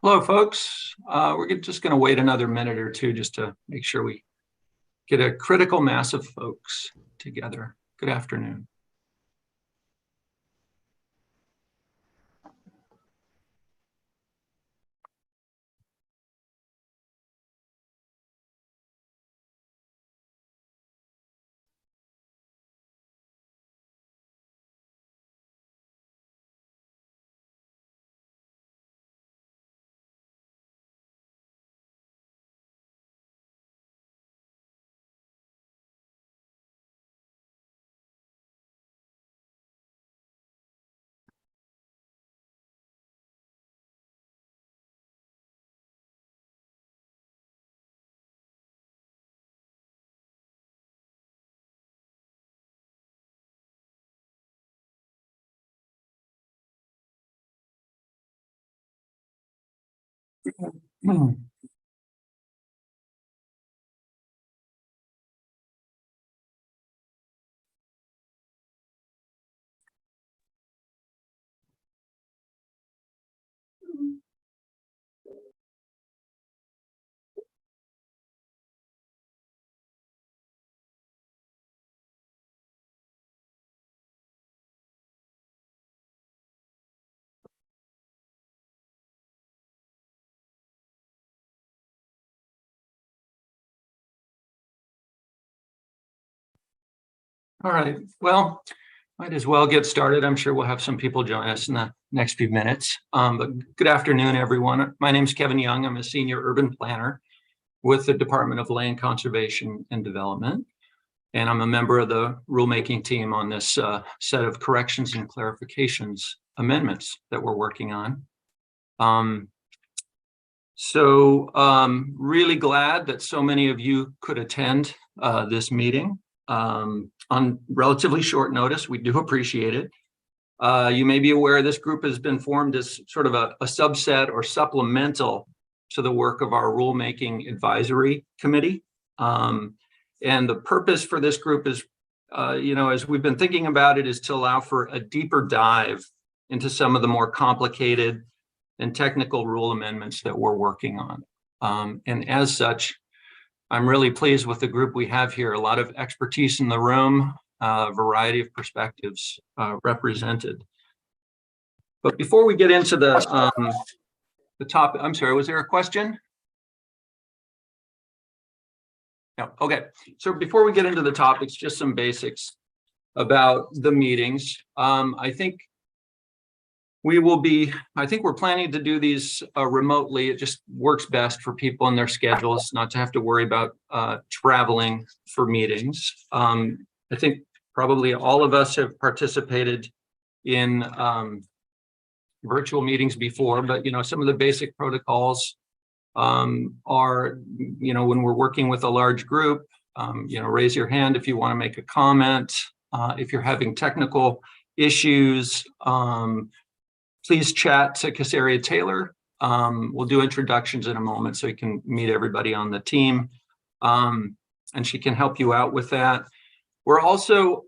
Hello, folks. We're just going to wait another minute or two just to make sure we get a critical mass of folks together. Good afternoon. All right, well, might as well get started. I'm sure we'll have some people join us in the next few minutes. But good afternoon, everyone. My name is Kevin Young. I'm a senior urban planner with the Department of Land Conservation and Development. And I'm a member of the rulemaking team on this set of corrections and clarifications amendments that we're working on. Really glad that so many of you could attend this meeting on relatively short notice. We do appreciate it. You may be aware this group has been formed as sort of a subset or supplemental to the work of our rulemaking advisory committee. And the purpose for this group is, as we've been thinking about it, is to allow for a deeper dive into some of the more complicated and technical rule amendments that we're working on. And as such, I'm really pleased with the group we have here. A lot of expertise in the room, a variety of perspectives represented. But before we get into the topic, I'm sorry, was there a question? No, okay. So before we get into the topics, just some basics about the meetings. I think we're planning to do these remotely. It just works best for people in their schedules, not to have to worry about traveling for meetings. I think probably all of us have participated in virtual meetings before, but some of the basic protocols are, when we're working with a large group, raise your hand if you want to make a comment. If you're having technical issues, please chat to Casaria Taylor. We'll do introductions in a moment so you can meet everybody on the team, and she can help you out with that. We're also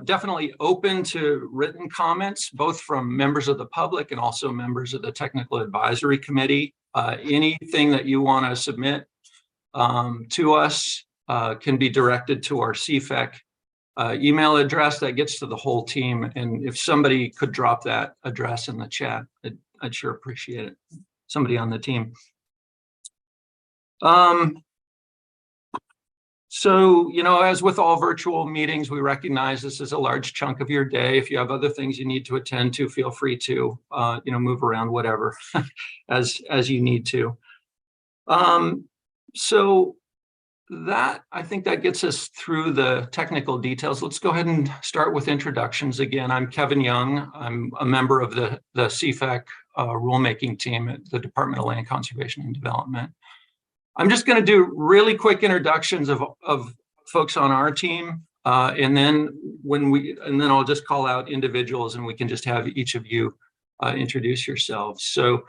definitely open to written comments, both from members of the public and also members of the Technical Advisory Committee. Anything that you want to submit to us can be directed to our CFEC email address that gets to the whole team. And if somebody could drop that address in the chat, I'd sure appreciate it. Somebody on the team. As with all virtual meetings, we recognize this is a large chunk of your day. If you have other things you need to attend to, feel free to, move around, whatever, as you need to. I think that gets us through the technical details. Let's go ahead and start with introductions. Again, I'm Kevin Young. I'm a member of the CFEC rulemaking team at the Department of Land Conservation and Development. I'm just going to do really quick introductions of folks on our team, and then I'll just call out individuals, and we can just have each of you introduce yourselves. So,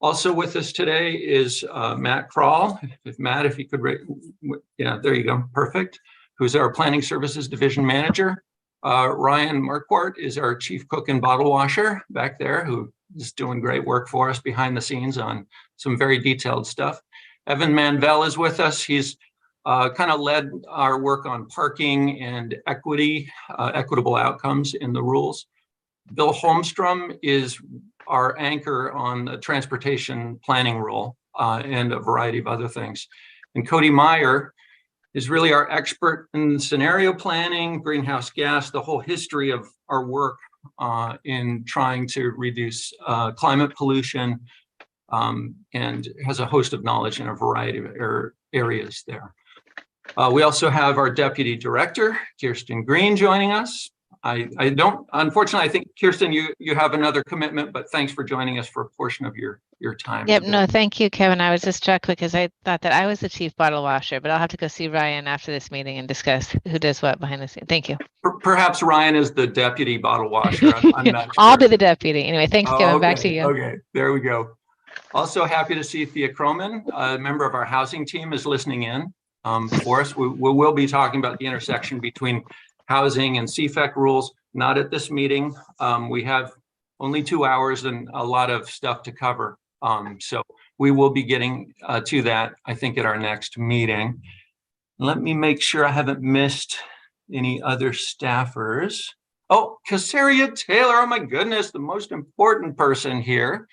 also with us today is Matt Kroll. Matt, if you could, yeah, there you go, perfect. Who's our Planning Services Division Manager. Ryan Marquardt is our Chief Cook and Bottle Washer back there, who is doing great work for us behind the scenes on some very detailed stuff. Evan Manvel is with us. He's kind of led our work on parking and equitable outcomes in the rules. Bill Holmstrom is our anchor on the transportation planning rule and a variety of other things. And Cody Meyer is really our expert in scenario planning, greenhouse gas, the whole history of our work in trying to reduce climate pollution, and has a host of knowledge in a variety of areas there. We also have our deputy director, Kirsten Green, joining us. I don't, unfortunately, I think, Kirsten, you have another commitment, but thanks for joining us for a portion of your time. Yep, today. no, thank you, Kevin. I was just struck because I thought that I was the chief bottle washer, but I'll have to go see Ryan after this meeting and discuss who does what behind the scenes. Thank you. Perhaps Ryan is the deputy bottle washer. I'm not sure. I'll be the deputy. Anyway, thanks, Kevin. Okay. Back to you. Okay, there we go. Also happy to see Thea Croman, a member of our housing team, is listening in for us. We will be talking about the intersection between housing and CFEC rules, not at this meeting. We have only 2 hours and a lot of stuff to cover. So we will be getting to that, I think, at our next meeting. Let me make sure I haven't missed any other staffers. Oh, Casaria Taylor, oh my goodness, the most important person here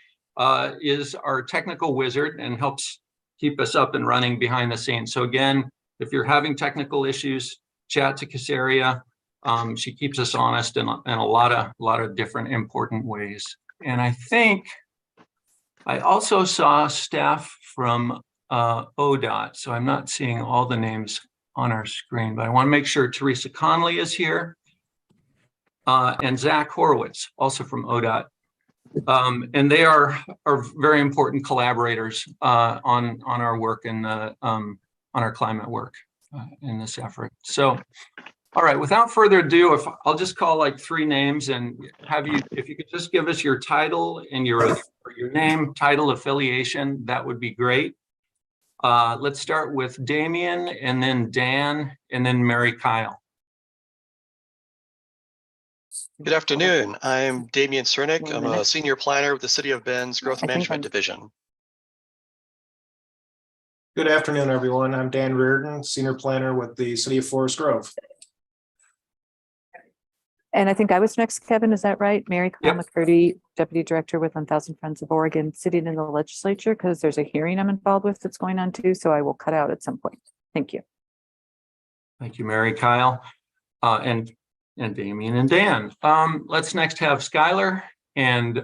is our technical wizard and helps keep us up and running behind the scenes. So again, if you're having technical issues, chat to Casaria. She keeps us honest in a lot of different important ways. And I think I also saw staff from ODOT, so I'm not seeing all the names on our screen, but I want to make sure Teresa Conley is here and Zach Horowitz, also from ODOT. And they are very important collaborators on our work and on our climate work in this effort. So, all right, without further ado, I'll just call like 3 names and have you, if you could just give us your title and your name, title, affiliation, that would be great. Let's start with Damien and then Dan and then Mary Kyle. Good afternoon. I'm Damien Cernick. I'm a senior planner with the City of Bend's Growth Management Division. Good afternoon, everyone. I'm Dan Reardon, senior planner with the City of Forest Grove. And I think I was next, Kevin, is that right? Mary Kyle Yep. McCurdy, Deputy Director with 1000 Friends of Oregon, sitting in the legislature because there's a hearing I'm involved with that's going on too, so I will cut out at some point. Thank you. Thank you, Mary Kyle, and Damien and Dan. Let's next have Skylar and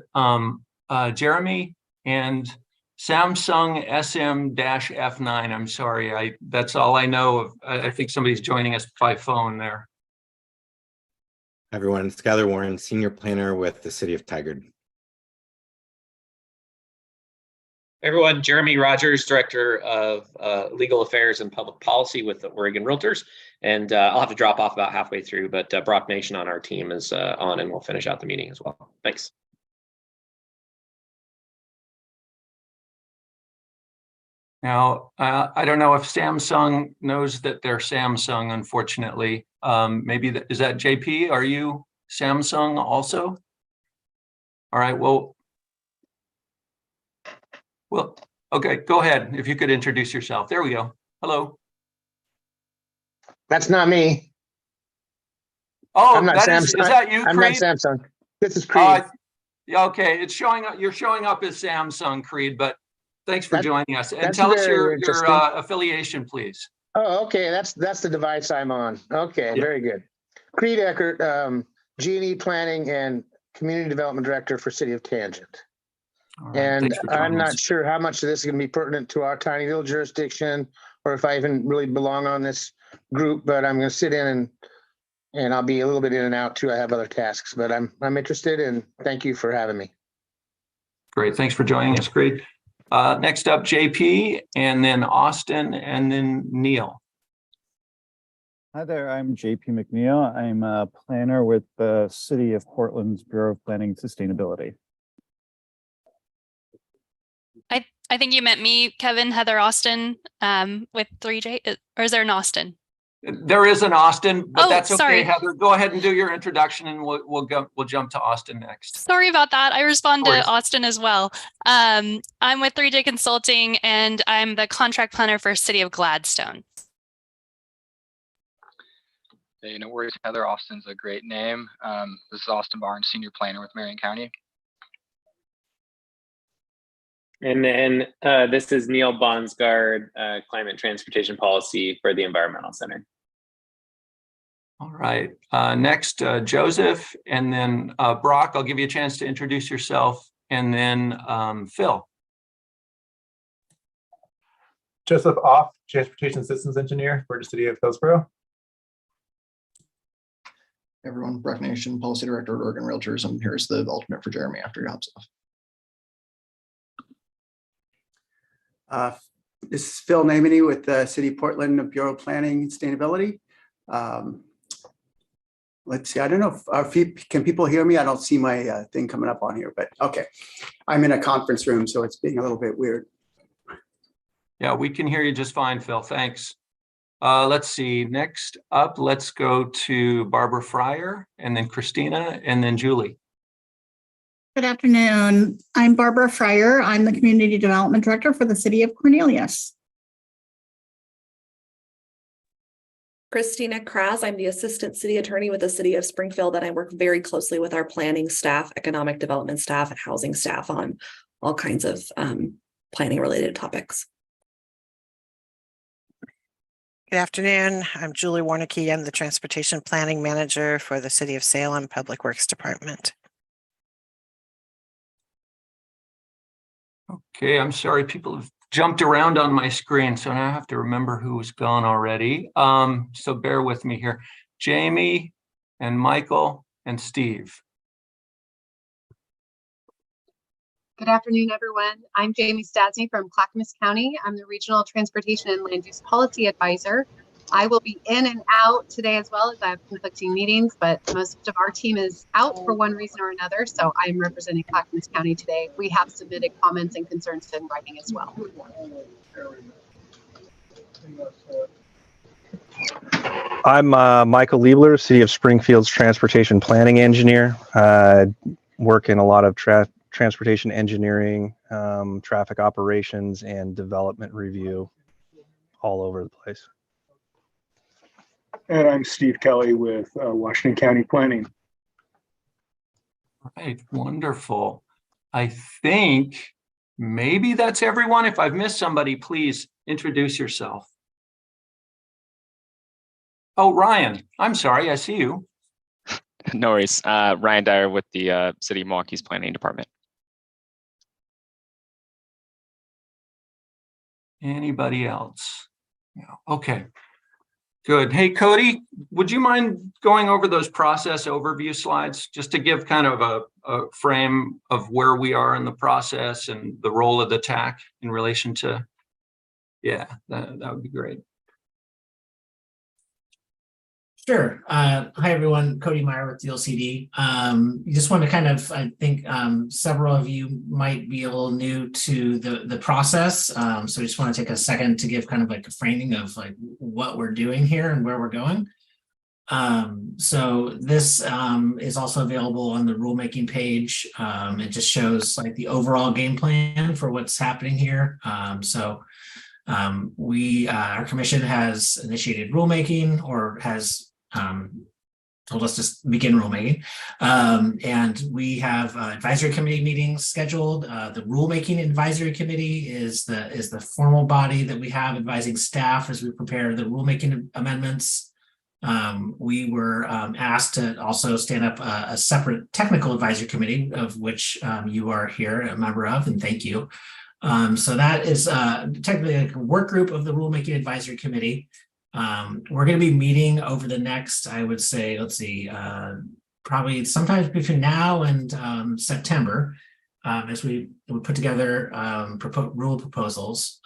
Jeremy and Samsung SM-F9. I'm sorry, that's all I know of. I think somebody's joining us by phone there. Hi everyone, Skylar Warren, senior planner with the City of Tigard. Everyone, Jeremy Rogers, Director of Legal Affairs and Public Policy with the Oregon Realtors. And I'll have to drop off about halfway through, but Brock Nation on our team is on and we'll finish out the meeting as well. Thanks. Now, I don't know if Samsung knows that they're Samsung, unfortunately. Maybe is that JP? Are you Samsung also? All right, well, okay, go ahead. If you could introduce yourself. There we go. Hello. That's not me. Oh, I'm not is that you, Creed? I'm not Samsung. This is Creed. Okay, it's showing up. You're showing up as Samsung, Creed, but thanks for joining us. And tell us your affiliation, please. Oh, okay. That's the device I'm on. Okay, yeah. Very good. Creed Eckert, G&E Planning and Community Development Director for City of Tangent. Right, and I'm not sure how much of this is going to be pertinent to our tiny little jurisdiction or if I even really belong on this group, but I'm going to sit in and I'll be a little bit in and out too. I have other tasks, but I'm interested and thank you for having me. Great. Thanks for joining us, Creed. Next up, JP, and then Austin, and then Neil. Hi there, I'm JP McNeil. I'm a planner with the City of Portland's Bureau of Planning and Sustainability. I think you meant me, Kevin, Heather Austin, with 3J, or is there an Austin? There is an Austin, but Oh, that's okay, sorry. Heather. Go ahead and do your introduction and we'll jump to Austin next. Sorry about that. I respond No worries. to Austin as well. I'm with 3J Consulting and I'm the contract planner for City of Gladstone. Hey, no worries, Heather. Austin's a great name. This is Austin Barnes, Senior Planner with Marion County. And then this is Neil Bonsgard, Climate Transportation Policy for the Environmental Center. All right. Next, Joseph, and then Brock. I'll give you a chance to introduce yourself, and then Phil. Joseph Off, Transportation Systems Engineer for the City of Hillsborough. Everyone, Brock Nation, Policy Director at Oregon Realtors, and here's the alternate for Jeremy after he hops off. This is Phil Namany with the City of Portland Bureau of Planning and Sustainability. Let's see, I don't know if can people hear me? I don't see my thing coming up on here, but okay. I'm in a conference room, so it's being a little bit weird. Yeah, we can hear you just fine, Phil. Thanks. Let's see. Next up, let's go to Barbara Fryer, and then Christina, and then Julie. Good afternoon. I'm Barbara Fryer. I'm the Community Development Director for the City of Cornelius. Christina Kraz. I'm the Assistant City Attorney with the City of Springfield, and I work very closely with our planning staff, economic development staff, and housing staff on all kinds of planning related topics. Good afternoon. I'm Julie Warnicki. I'm the Transportation Planning Manager for the City of Salem Public Works Department. Okay, I'm sorry. People have jumped around on my screen, so now I have to remember who's gone already. So bear with me here. Jamie and Michael and Steve. Good afternoon, everyone. I'm Jamie Stasny from Clackamas County. I'm the Regional Transportation and Land Use Policy Advisor. I will be in and out today as well as I have conflicting meetings, but most of our team is out for one reason or another. So I'm representing Clackamas County today. We have submitted comments and concerns in writing as well. I'm Michael Liebler, City of Springfield's Transportation Planning Engineer. Work in a lot of transportation engineering, traffic operations, and development review all over the place. And I'm Steve Kelly with Washington County Planning. All right, wonderful. I think maybe that's everyone. If I've missed somebody, please introduce yourself. Oh, Ryan, I'm sorry, I see you. No worries. Ryan Dyer with the City of Milwaukee's Planning Department. Anybody else? No. Okay, good. Hey, Cody, would you mind going over those process overview slides just to give kind of a frame of where we are in the process and the role of the TAC in relation to, yeah, that would be great. Sure. Hi, everyone. Cody Meyer with the LCD. You just want to kind of, I think several of you might be a little new to the process. So I just want to take a second to give kind of like a framing of like what we're doing here and where we're going. So this is also available on the rulemaking page. It just shows like the overall game plan for what's happening here. Our commission has initiated rulemaking or has told us to begin rulemaking. And we have advisory committee meetings scheduled. The rulemaking advisory committee is the formal body that we have advising staff as we prepare the rulemaking amendments. We were asked to also stand up a separate technical advisory committee, of which you are here a member of, and thank you. So that is technically like a work group of the rulemaking advisory committee. We're going to be meeting over the next, I would say, let's see, probably sometime between now and September, as we put together rule proposals.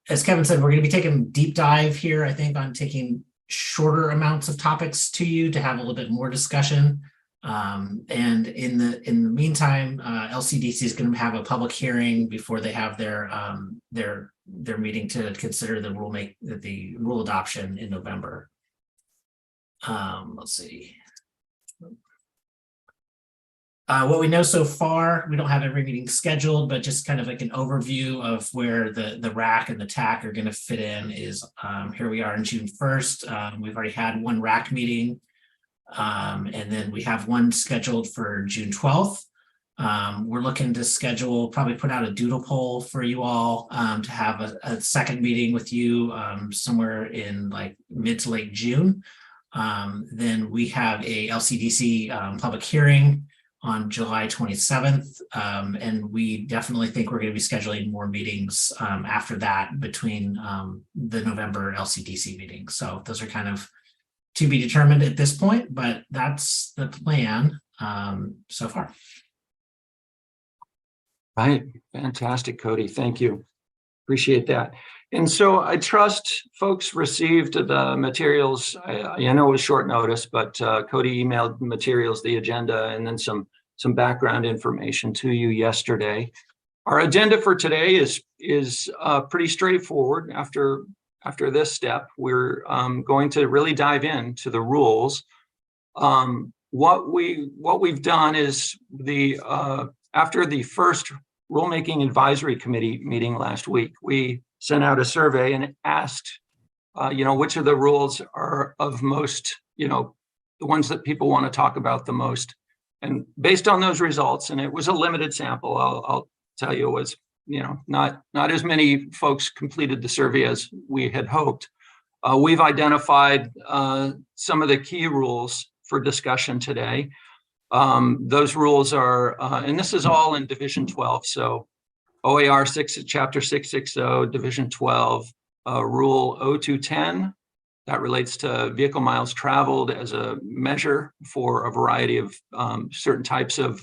As Kevin said, we're going to be taking a deep dive here, I think, on taking shorter amounts of topics to you to have a little bit more discussion. And in the meantime, LCDC is going to have a public hearing before they have their they're meeting to consider the rule adoption in November. Let's see. What we know so far, we don't have every meeting scheduled, but just kind of like an overview of where the RAC and the TAC are going to fit in is here we are on June 1st. We've already had one RAC meeting, and then we have one scheduled for June 12th. We're looking to schedule, probably put out a doodle poll for you all to have a second meeting with you somewhere in like mid to late June. Then we have a LCDC public hearing on July 27th. And we definitely think we're going to be scheduling more meetings after that between the November LCDC meeting. So those are kind of to be determined at this point, but that's the plan so far. Right. Fantastic, Cody. Thank you. Appreciate that. And so I trust folks received the materials. I know it was short notice, but Cody emailed materials, the agenda, and then some background information to you yesterday. Our agenda for today is pretty straightforward. After this step, we're going to really dive into the rules. What we've done is after the first rulemaking advisory committee meeting last week, we sent out a survey and asked, which of the rules are of most, the ones that people want to talk about the most. And based on those results, and it was a limited sample, I'll tell you, it was, not as many folks completed the survey as we had hoped. We've identified some of the key rules for discussion today. Those rules are, and this is all in Division 12. So OAR 6, Chapter 660, Division 12, Rule 0210, that relates to vehicle miles traveled as a measure for a variety of certain types of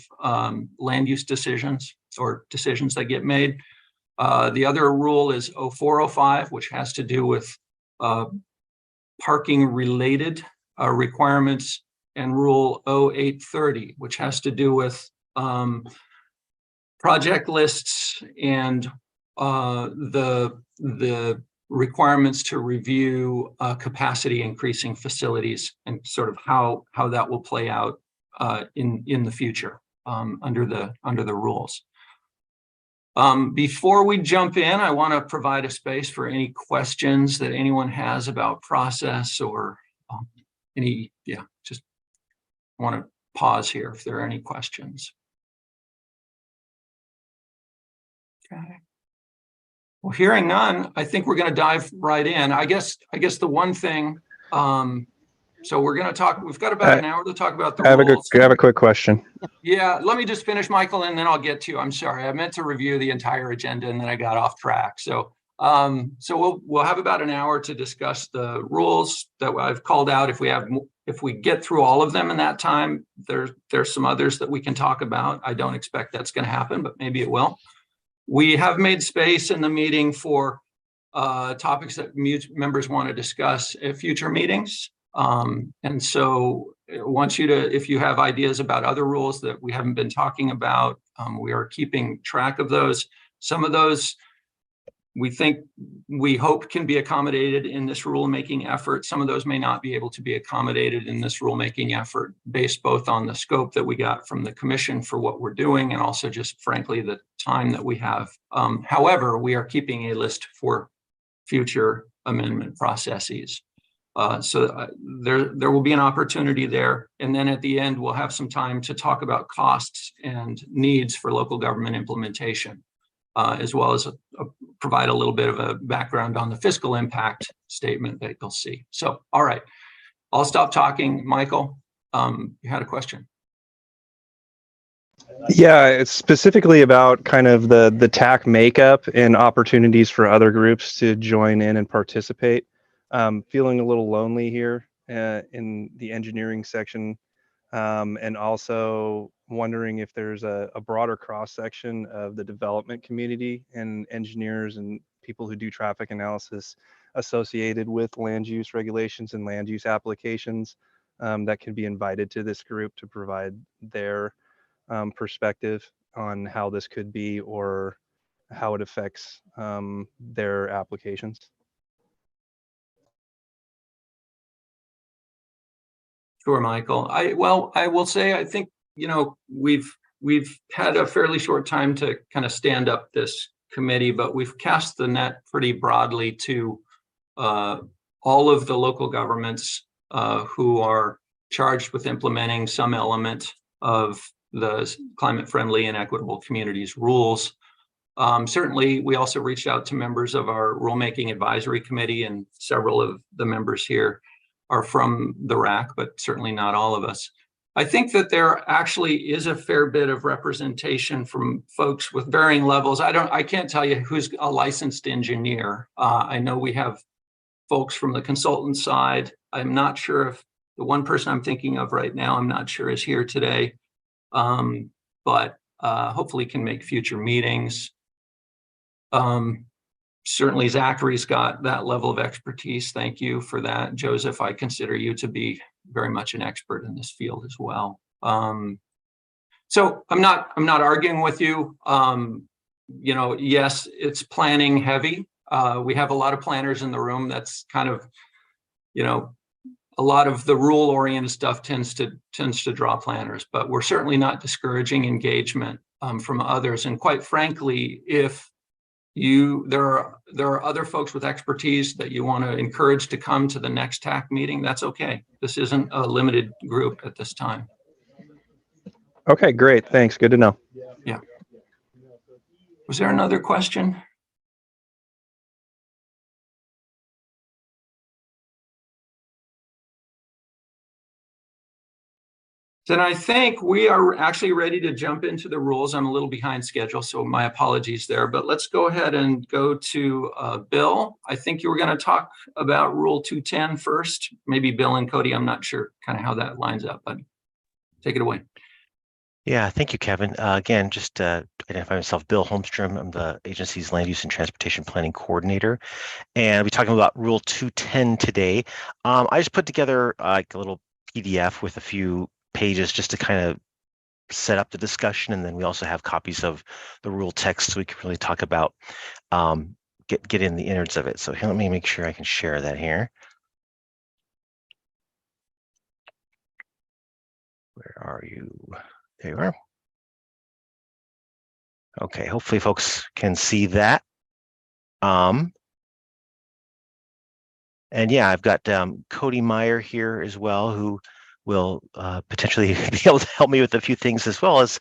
land use decisions or decisions that get made. The other rule is 0405, which has to do with parking related requirements, and Rule 0830, which has to do with project lists and the requirements to review capacity increasing facilities and sort of how that will play out in the future under the rules. Before we jump in, I want to provide a space for any questions that anyone has about process or just want to pause here if there are any questions. Okay. Well, hearing none, I think we're going to dive right in. I guess the one thing, so we're going to talk, we've got about an hour to talk about the rules. I have a quick question. Yeah, let me just finish, Michael, and then I'll get to you. I'm sorry, I meant to review the entire agenda and then I got off track. So we'll have about an hour to discuss the rules that I've called out. If we get through all of them in that time, there's some others that we can talk about. I don't expect that's going to happen, but maybe it will. We have made space in the meeting for topics that members want to discuss at future meetings. And so I want you to, if you have ideas about other rules that we haven't been talking about, we are keeping track of those. Some of those we hope can be accommodated in this rulemaking effort. Some of those may not be able to be accommodated in this rulemaking effort based both on the scope that we got from the commission for what we're doing and also just frankly the time that we have. However, we are keeping a list for future amendment processes. So there will be an opportunity there. And then at the end, we'll have some time to talk about costs and needs for local government implementation. As well as provide a little bit of a background on the fiscal impact statement that you'll see. So, all right, I'll stop talking. Michael, you had a question. Yeah, it's specifically about kind of the TAC makeup and opportunities for other groups to join in and participate. Feeling a little lonely here in the engineering section, and also wondering if there's a broader cross-section of the development community and engineers and people who do traffic analysis associated with land use regulations and land use applications that can be invited to this group to provide their perspective on how this could be or how it affects their applications. Sure, Michael. I will say, I think, you know, we've had a fairly short time to kind of stand up this committee, but we've cast the net pretty broadly to all of the local governments who are charged with implementing some element of the climate friendly and equitable communities rules. Certainly, we also reached out to members of our rulemaking advisory committee, and several of the members here are from the RAC, but certainly not all of us. I think that there actually is a fair bit of representation from folks with varying levels. I can't tell you who's a licensed engineer. I know we have folks from the consultant side. I'm not sure if the one person I'm thinking of right now, I'm not sure is here today, but hopefully can make future meetings. Certainly Zachary's got that level of expertise. Thank you for that. Joseph, I consider you to be very much an expert in this field as well. So I'm not arguing with you. You know, yes, it's planning heavy. We have a lot of planners in the room. That's kind of, you know, a lot of the rule oriented stuff tends to draw planners, but we're certainly not discouraging engagement from others. And quite frankly, if there are other folks with expertise that you want to encourage to come to the next TAC meeting, that's okay. This isn't a limited group at this time. Okay, great. Thanks. Good to know. Yeah. Was there another question? Then I think we are actually ready to jump into the rules. I'm a little behind schedule, so my apologies there, but let's go ahead and go to Bill. I think you were going to talk about Rule 210 first. Maybe Bill and Cody, I'm not sure kind of how that lines up, but take it away. Yeah, thank you, Kevin. Again, just identify myself, Bill Holmstrom. I'm the agency's Land Use and Transportation Planning Coordinator. And we're talking about Rule 210 today. I just put together like a little PDF with a few pages just to kind of set up the discussion, and then we also have copies of the rule text so we can really talk about get in the innards of it. So here, let me make sure I can share that here. Where are you? There you are. Okay, hopefully folks can see that. And yeah, I've got Cody Meyer here as well, who will potentially be able to help me with a few things, as well as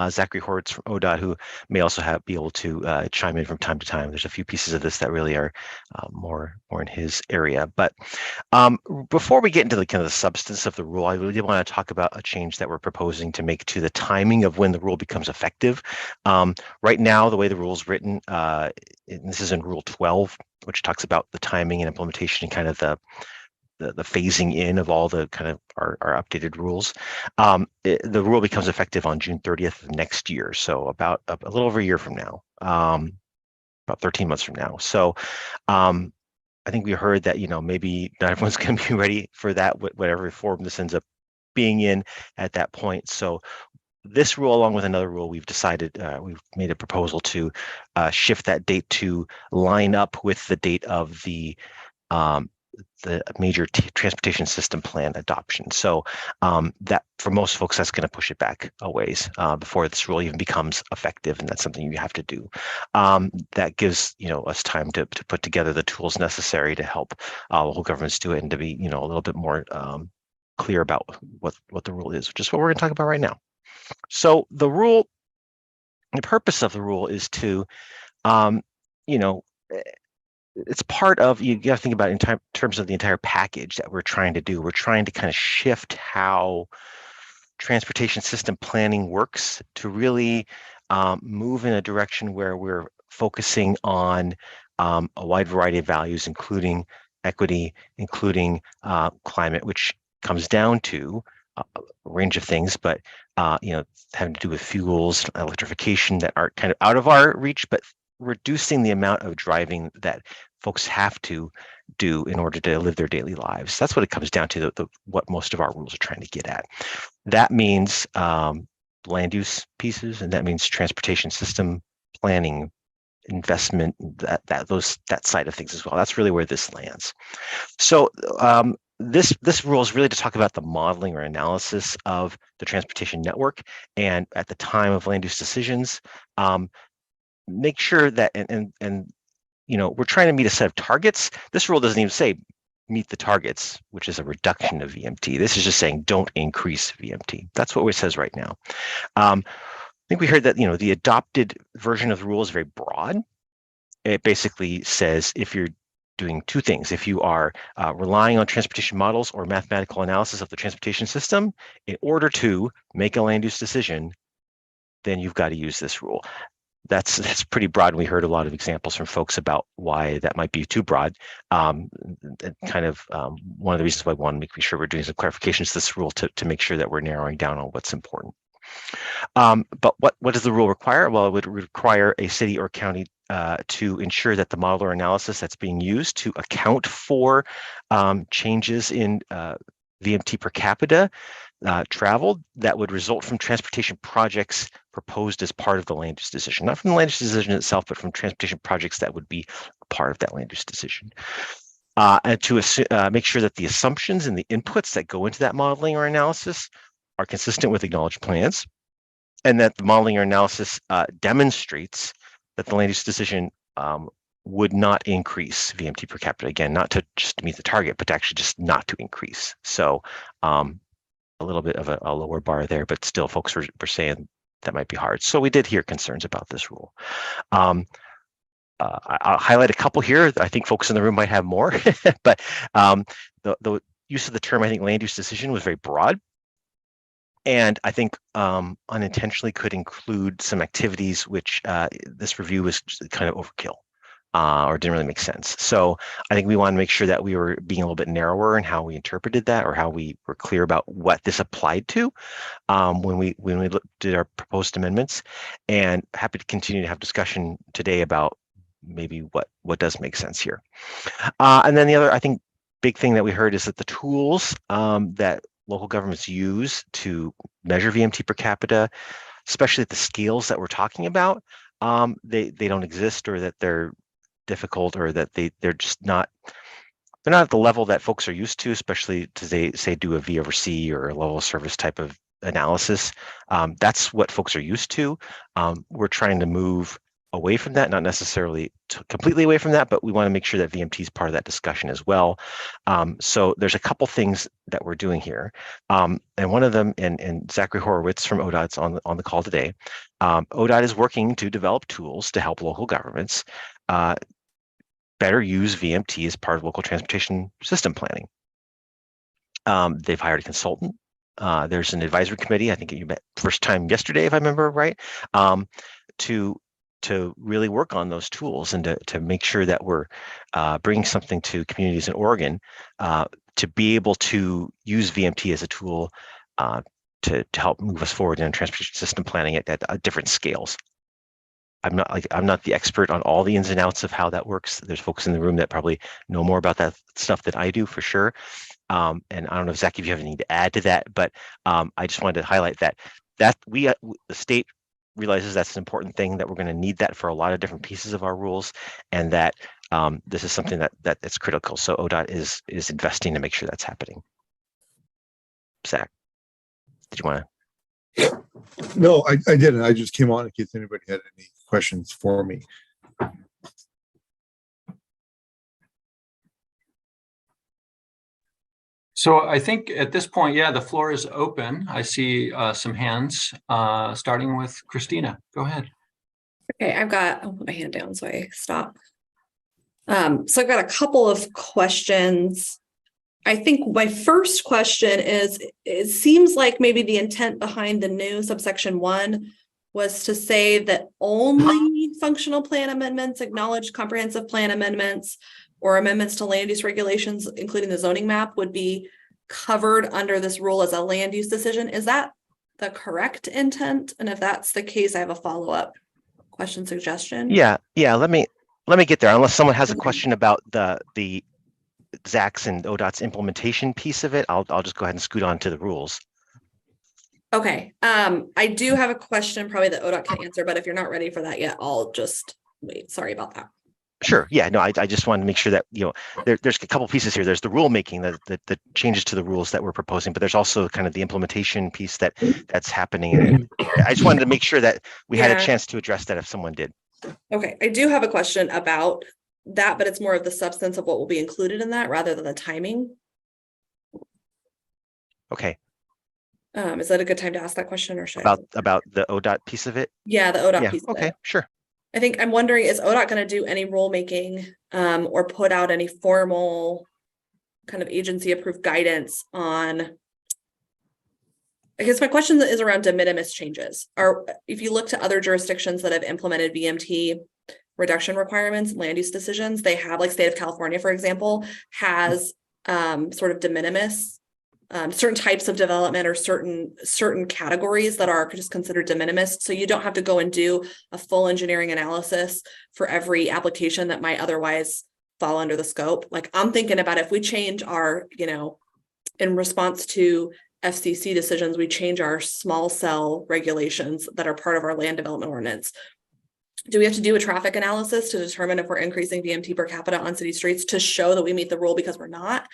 Zachary Hortz from ODOT, who may also be able to chime in from time to time. There's a few pieces of this that really are more in his area. But before we get into the kind of the substance of the rule, I really want to talk about a change that we're proposing to make to the timing of when the rule becomes effective. Right now, the way the rule is written, and this is in Rule 12, which talks about the timing and implementation and kind of the phasing in of all the kind of our updated rules. The rule becomes effective on June 30th of next year, so about a little over a year from now, about 13 months from now. So I think we heard that, you know, maybe not everyone's going to be ready for that, whatever form this ends up being in at that point. So this rule, along with another rule, we've decided, we've made a proposal to shift that date to line up with the date of the major transportation system plan adoption. So that for most folks, that's going to push it back a ways before this rule even becomes effective, and that's something you have to do. That gives, you know, us time to put together the tools necessary to help local governments do it, and to be, you know, a little bit more clear about what the rule is, which is what we're going to talk about right now. So the rule, the purpose of the rule is to, you know, it's part of, you got to think about it in terms of the entire package that we're trying to do. We're trying to kind of shift how transportation system planning works to really move in a direction where we're focusing on a wide variety of values, including equity, including climate, which comes down to a range of things, but you know, having to do with fuels, electrification that are kind of out of our reach, but reducing the amount of driving that folks have to do in order to live their daily lives. That's what it comes down to, what most of our rules are trying to get at. That means land use pieces, and that means transportation system planning investment, that side of things as well. That's really where this lands. So this rule is really to talk about the modeling or analysis of the transportation network, and at the time of land use decisions, make sure that and we're trying to meet a set of targets. This rule doesn't even say meet the targets, which is a reduction of VMT. This is just saying don't increase VMT. That's what it says right now. I think we heard that the adopted version of the rule is very broad. It basically says if you're doing two things, if you are relying on transportation models or mathematical analysis of the transportation system in order to make a land use decision, then you've got to use this rule. That's pretty broad. We heard a lot of examples from folks about why that might be too broad. One of the reasons why I want to make sure we're doing some clarifications to this rule to make sure that we're narrowing down on what's important. But what does the rule require? Well, it would require a city or county to ensure that the model or analysis that's being used to account for changes in VMT per capita traveled that would result from transportation projects proposed as part of the land use decision, not from the land use decision itself, but from transportation projects that would be part of that land use decision. And to make sure that the assumptions and the inputs that go into that modeling or analysis are consistent with acknowledged plans, and that the modeling or analysis demonstrates that the land use decision would not increase VMT per capita. Again, not to just meet the target, but to actually just not to increase. So a little bit of a lower bar there, but still folks were saying that might be hard. So we did hear concerns about this rule. I'll highlight a couple here. I think folks in the room might have more, but the use of the term, I think, land use decision was very broad. And I think unintentionally could include some activities which this review was kind of overkill or didn't really make sense. So I think we want to make sure that we were being a little bit narrower in how we interpreted that, or how we were clear about what this applied to when we did our proposed amendments. And happy to continue to have discussion today about maybe what does make sense here. And then the other, I think, big thing that we heard is that the tools that local governments use to measure VMT per capita, especially at the scales that we're talking about, they don't exist, or that they're difficult, or that they're not at the level that folks are used to, especially to say do a V over C or a level of service type of analysis. That's what folks are used to. We're trying to move away from that, not necessarily completely away from that, but we want to make sure that VMT is part of that discussion as well. So there's a couple things that we're doing here. And one of them, and Zachary Horowitz from ODOT's on the call today. ODOT is working to develop tools to help local governments better use VMT as part of local transportation system planning. They've hired a consultant. There's an advisory committee, I think you met first time yesterday, if I remember right, to really work on those tools and to make sure that we're bringing something to communities in Oregon to be able to use VMT as a tool to help move us forward in transportation system planning at different scales. I'm not the expert on all the ins and outs of how that works. There's folks in the room that probably know more about that stuff than I do, for sure. And I don't know, Zach, if you have anything to add to that, but I just wanted to highlight that the state realizes that's an important thing, that we're going to need that for a lot of different pieces of our rules, and that this is something that's critical. So ODOT is investing to make sure that's happening. Zach, did you want to? No, I didn't. I just came on in case anybody had any questions for me. So I think at this point, yeah, the floor is open. I see some hands, starting with Christina. Go ahead. Okay, I'll put my hand down so I stop. So I've got a couple of questions. I think my first question is, it seems like maybe the intent behind the new subsection 1 was to say that only functional plan amendments, acknowledged comprehensive plan amendments, or amendments to land use regulations, including the zoning map, would be covered under this rule as a land use decision. Is that the correct intent? And if that's the case, I have a follow-up question suggestion. Yeah. Let me get there. Unless someone has a question about the Zach's and ODOT's implementation piece of it, I'll just go ahead and scoot on to the rules. Okay. I do have a question probably that ODOT can answer, but if you're not ready for that yet, I'll just wait, sorry about that. Sure. Yeah. No, I just wanted to make sure that, there's a couple pieces here. There's the rulemaking, the changes to the rules that we're proposing, but there's also kind of the implementation piece that's happening. And I just wanted to make sure that we had a chance to address that if someone did. Okay, I do have a question about that, but it's more of the substance of what will be included in that rather than the timing. Okay. Is that a good time to ask that question, or should I? About the ODOT piece of it? Yeah, the ODOT Yeah. piece. Okay. Sure. I think I'm wondering, is ODOT going to do any rulemaking or put out any formal kind of agency approved guidance on? I guess my question is around de minimis changes. If you look to other jurisdictions that have implemented VMT reduction requirements, land use decisions, they have, like state of California, for example, has sort of de minimis, certain types of development or certain categories that are just considered de minimis. So you don't have to go and do a full engineering analysis for every application that might otherwise fall under the scope. Like I'm thinking about if we change our, in response to FCC decisions, we change our small cell regulations that are part of our land development ordinance. Do we have to do a traffic analysis to determine if we're increasing VMT per capita on city streets to show that we meet the rule because we're not?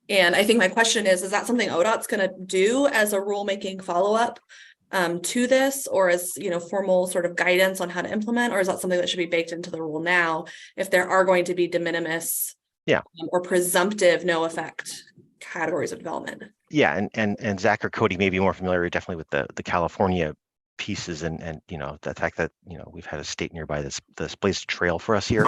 And I think my question is that something ODOT's going to do as a rulemaking follow-up to this, or as, formal sort of guidance on how to implement, or is that something that should be baked into the rule now if there are going to be de minimis or presumptive no effect categories of development? Yeah. And Zach or Cody may be more familiar definitely with the California pieces and the fact that, we've had a state nearby that's blazed a trail for us here.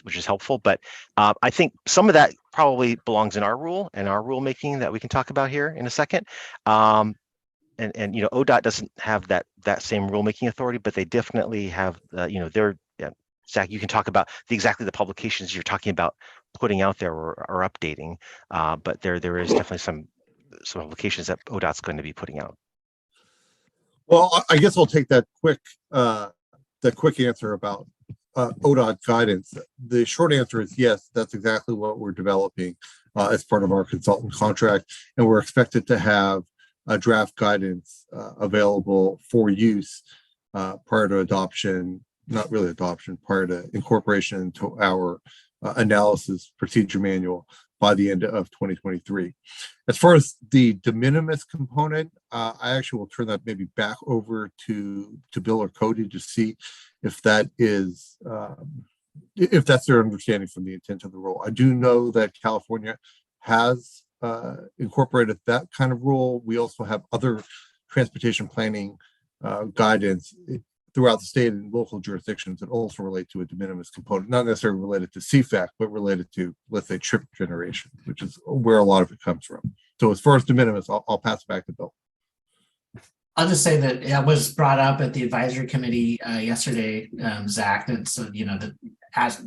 Which is helpful, but I think some of that probably belongs in our rule and our rulemaking that we can talk about here in a second. And ODOT doesn't have that same rulemaking authority, but they definitely have Zach, you can talk about exactly the publications you're talking about putting out there or updating, but there is definitely some publications that ODOT's going to be putting out. Well, I guess I'll take that quick answer about ODOT guidance. The short answer is yes, that's exactly what we're developing as part of our consultant contract. And we're expected to have a draft guidance available for use prior to adoption, not really adoption, prior to incorporation into our analysis procedure manual by the end of 2023. As far as the de minimis component, I actually will turn that maybe back over to Bill or Cody to see if that is if that's their understanding from the intent of the rule. I do know that California has incorporated that kind of rule. We also have other transportation planning guidance throughout the state and local jurisdictions that also relate to a de minimis component, not necessarily related to CFAC, but related to, let's say, trip generation, which is where a lot of it comes from. So as far as de minimis, I'll pass it back to Bill. I'll just say that it was brought up at the advisory committee yesterday, Zach, that so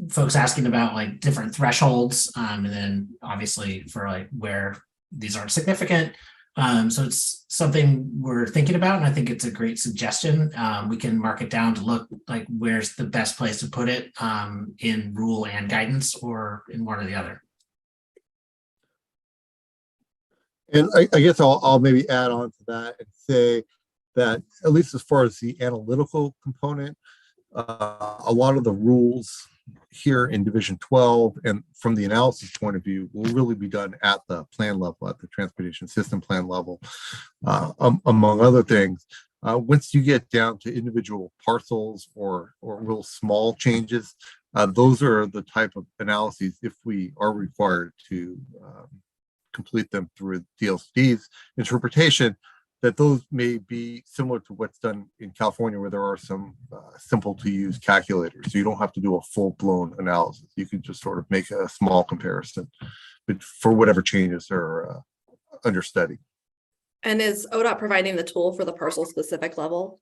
folks asking about like different thresholds, and then obviously for like where these aren't significant. So it's something we're thinking about, and I think it's a great suggestion. We can mark it down to look like where's the best place to put it in rule and guidance, or in one or the other. And I guess I'll maybe add on to that and say that at least as far as the analytical component, a lot of the rules here in Division 12 and from the analysis point of view will really be done at the plan level, at the transportation system plan level, among other things. Once you get down to individual parcels or real small changes, those are the type of analyses, if we are required to complete them through DLCD's interpretation, that those may be similar to what's done in California, where there are some simple to use calculators. So you don't have to do a full blown analysis. You can just sort of make a small comparison for whatever changes are under study. And is ODOT providing the tool for the parcel specific level?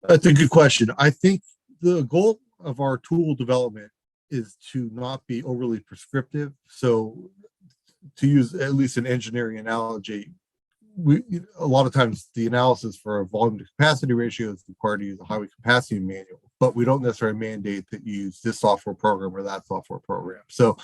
That's a good question. I think the goal of our tool development is to not be overly prescriptive. So to use at least an engineering analogy, a lot of times the analysis for a volume to capacity ratio is required to use a highway capacity manual. but we don't necessarily mandate that you use this software program or that software program. So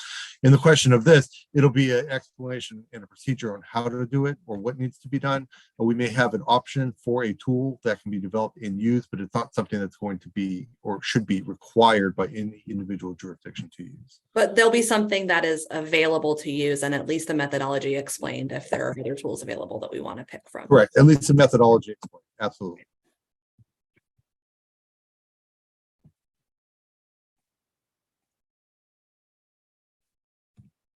in the question of this, it'll be an explanation and a procedure on how to do it or what needs to be done. Or we may have an option for a tool that can be developed and used, but it's not something that's going to be or should be required by any individual jurisdiction to use. But there'll be something that is available to use and at least the methodology explained if there are other tools available that we want to pick from. Correct, at least the methodology explained, absolutely.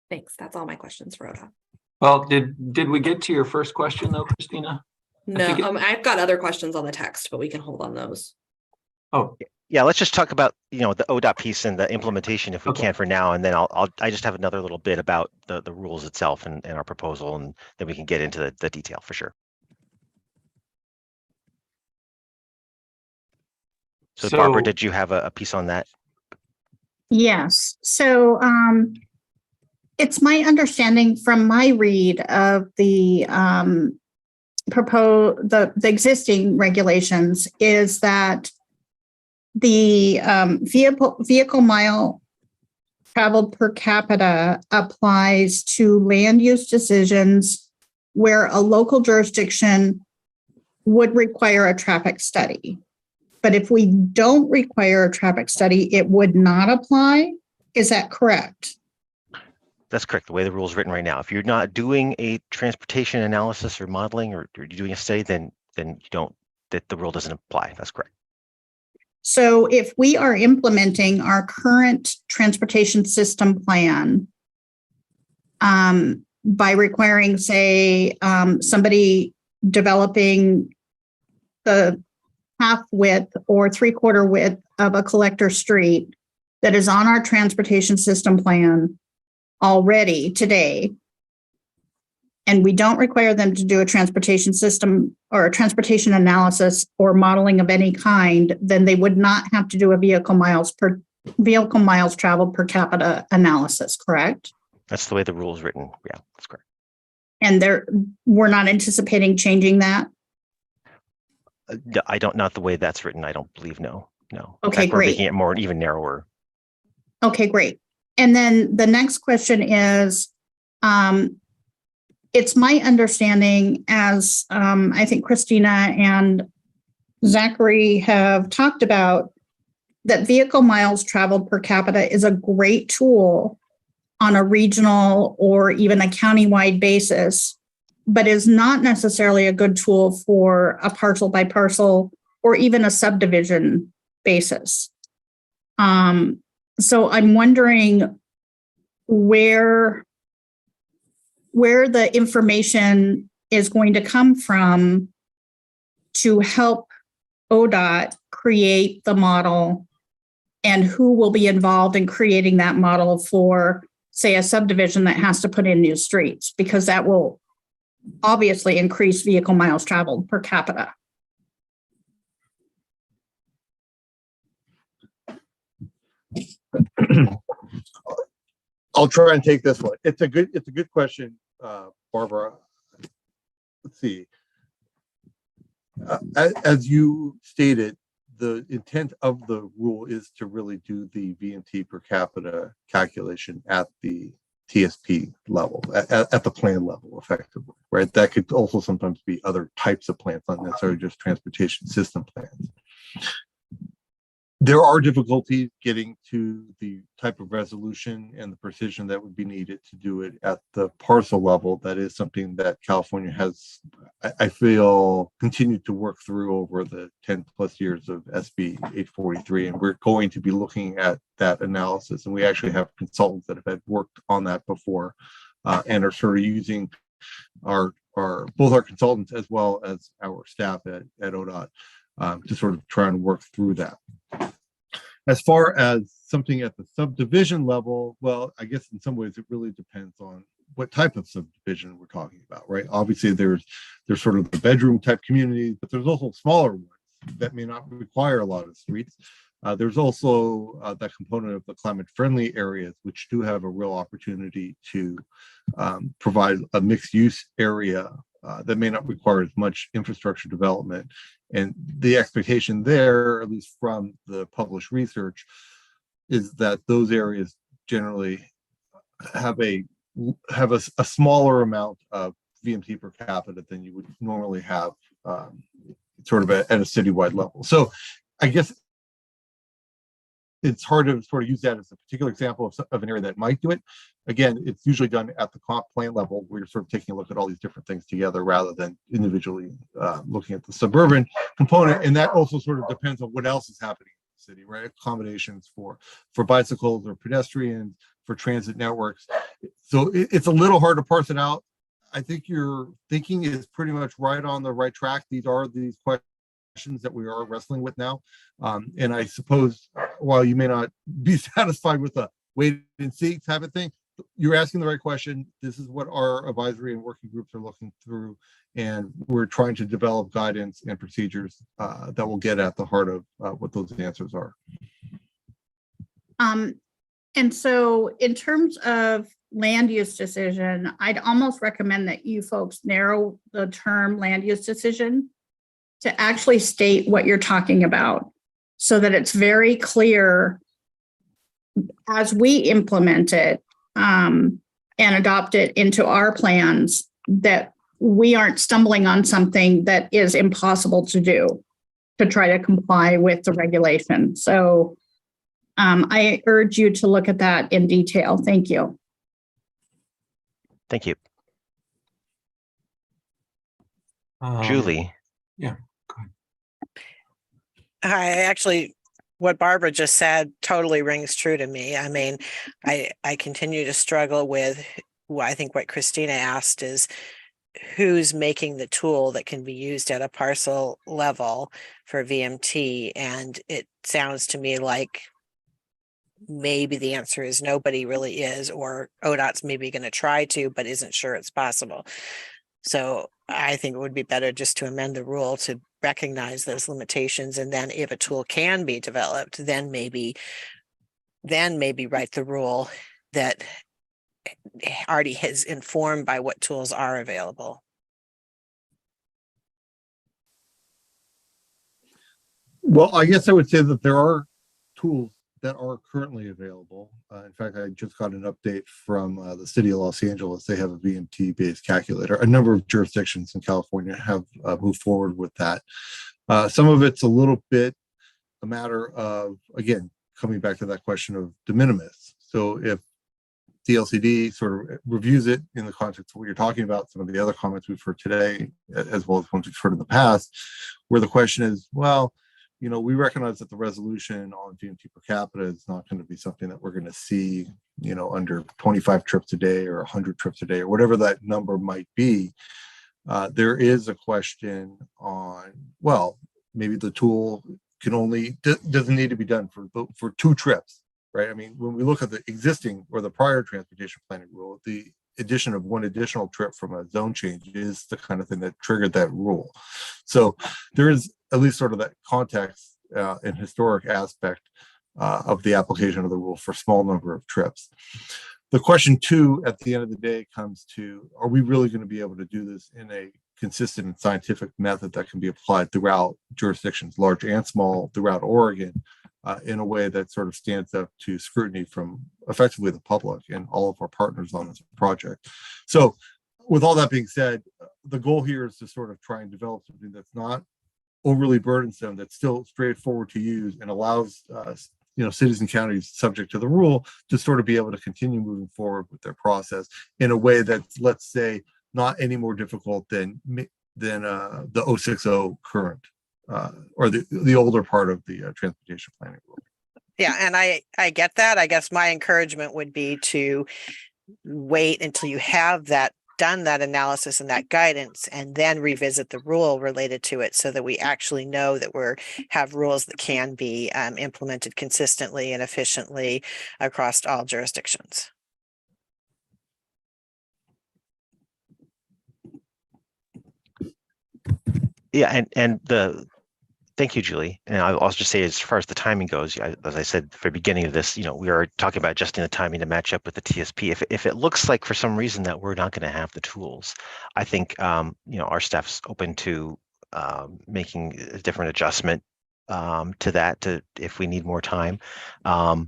Thanks. That's all my questions for ODOT. Well, did we get to your first question though, Christina? No, I've got other questions on the text, but we can hold on those. Oh, yeah. Let's just talk about the ODOT piece and the implementation if we can for now, and then I just have another little bit about the rules itself and our proposal, and then we can get into the detail for sure. So Barbara, did you have a piece on that? Yes. So it's my understanding from my read of the the existing regulations is that the vehicle mile traveled per capita applies to land use decisions where a local jurisdiction would require a traffic study. But if we don't require a traffic study, it would not apply. Is that correct? That's correct. The way the rule is written right now, if you're not doing a transportation analysis or modeling, or you're doing a study, then you don't, that the rule doesn't apply. That's correct. So if we are implementing our current transportation system plan by requiring, say, somebody developing the half width or 3/4 width of a collector street that is on our transportation system plan already today, and we don't require them to do a transportation system or a transportation analysis or modeling of any kind, then they would not have to do a vehicle miles traveled per capita analysis, correct? That's the way the rule is written. Yeah, that's correct. And we're not anticipating changing that? I don't, not the way that's written. I don't believe, no. Okay, We're great. making it more, even narrower. Okay, great. And then the next question is, it's my understanding, as I think Christina and Zachary have talked about, that vehicle miles traveled per capita is a great tool on a regional or even a countywide basis, but is not necessarily a good tool for a parcel by parcel or even a subdivision basis. So I'm wondering where the information is going to come from to help ODOT create the model, and who will be involved in creating that model for, say, a subdivision that has to put in new streets, because that will obviously increase vehicle miles traveled per capita. I'll try and take this one. It's a good question, Barbara. Let's see. As you stated, the intent of the rule is to really do the V&T per capita calculation at the TSP level, at the plan level, effectively, right? That could also sometimes be other types of plans, not necessarily just transportation system plans. There are difficulties getting to the type of resolution and the precision that would be needed to do it at the parcel level. That is something that California has, I feel, continued to work through over the 10+ years of SB 843. And we're going to be looking at that analysis. And we actually have consultants that have had worked on that before and are sort of using both our consultants as well as our staff at ODOT to sort of try and work through that. As far as something at the subdivision level, well, I guess in some ways it really depends on what type of subdivision we're talking about, right? Obviously, there's sort of the bedroom type communities, but there's also smaller ones that may not require a lot of streets. There's also that component of the climate friendly areas, which do have a real opportunity to provide a mixed use area that may not require as much infrastructure development. And the expectation there, at least from the published research, is that those areas generally have a smaller amount of VMT per capita than you would normally have sort of at a citywide level. So I guess it's hard to sort of use that as a particular example of an area that might do it. Again, it's usually done at the comp plan level where you're sort of taking a look at all these different things together rather than individually looking at the suburban component. And that also sort of depends on what else is happening in the city, right? Accommodations for bicycles or pedestrians, for transit networks. So it's a little hard to parse it out. I think your thinking is pretty much right on the right track. These are these questions that we are wrestling with now. And I suppose while you may not be satisfied with a wait and see type of thing, you're asking the right question. This is what our advisory and working groups are looking through. And we're trying to develop guidance and procedures that will get at the heart of what those answers are. And so in terms of land use decision, I'd almost recommend that you folks narrow the term land use decision to actually state what you're talking about so that it's very clear as we implement it and adopt it into our plans that we aren't stumbling on something that is impossible to do to try to comply with the regulation. So I urge you to look at that in detail. Thank you. Thank you. Julie. Yeah. Hi, actually, what Barbara just said totally rings true to me. I mean, I continue to struggle with, I think what Christina asked is who's making the tool that can be used at a parcel level for VMT. And it sounds to me like maybe the answer is nobody really is, or ODOT's maybe going to try to, but isn't sure it's possible. So I think it would be better just to amend the rule to recognize those limitations. And then if a tool can be developed, then maybe write the rule that already is informed by what tools are available. Well, I guess I would say that there are tools that are currently available. In fact, I just got an update from the city of Los Angeles. They have a VMT-based calculator. A number of jurisdictions in California have moved forward with that. Some of it's a little bit a matter of, again, coming back to that question of de minimis. So if DLCD sort of reviews it in the context of what you're talking about, some of the other comments we've heard today, as well as ones we've heard in the past, where the question is, well, you know, we recognize that the resolution on VMT per capita is not going to be something that we're going to see, you know, under 25 trips a day or 100 trips a day or whatever that number might be. There is a question on, well, maybe the tool can only doesn't need to be done for 2 trips, right? I mean, when we look at the existing or the prior transportation planning rule, the addition of 1 additional trip from a zone change is the kind of thing that triggered that rule. So there is at least sort of that context and historic aspect of the application of the rule for small number of trips. The question too, at the end of the day, comes to, are we really going to be able to do this in a consistent and scientific method that can be applied throughout jurisdictions, large and small, throughout Oregon, in a way that sort of stands up to scrutiny from effectively the public and all of our partners on this project. So with all that being said, the goal here is to sort of try and develop something that's not overly burdensome, that's still straightforward to use and allows you know, cities and counties subject to the rule to sort of be able to continue moving forward with their process in a way that's, let's say, not any more difficult than the 060 current or the older part of the transportation planning rule. Yeah, and I get that. I guess my encouragement would be to wait until you have done that analysis and that guidance, and then revisit the rule related to it so that we actually know that have rules that can be implemented consistently and efficiently across all jurisdictions. Yeah, and Thank you, Julie. And I'll also just say, as far as the timing goes, as I said at the very beginning of this, we are talking about adjusting the timing to match up with the TSP. If it looks like for some reason that we're not going to have the tools, I think our staff's open to making a different adjustment to that, to if we need more time. But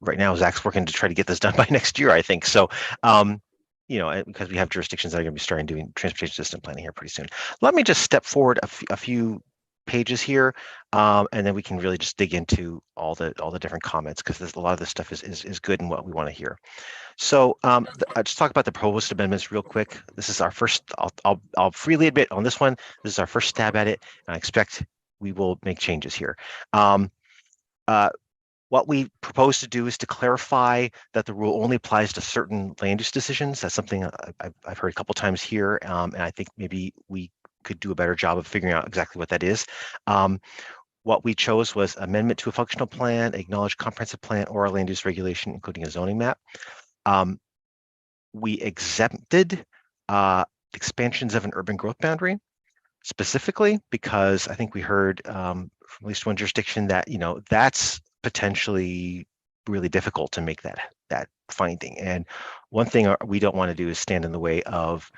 right now Zach's working to try to get this done by next year, I think. So because we have jurisdictions that are going to be starting doing transportation system planning here pretty soon. Let me just step forward a few pages here, and then we can really just dig into all the different comments, because a lot of this stuff is good and what we want to hear. So I'll just talk about the proposed amendments real quick. This is our first. I'll freely admit on this one, this is our first stab at it, and I expect we will make changes here. What we propose to do is to clarify that the rule only applies to certain land use decisions. That's something I've heard a couple times here, and I think maybe we could do a better job of figuring out exactly what that is. What we chose was amendment to a functional plan, acknowledged comprehensive plan, or a land use regulation, including a zoning map. We exempted expansions of an urban growth boundary, specifically because I think we heard from at least one jurisdiction that that's potentially really difficult to make that finding. And one thing we don't want to do is stand in the way of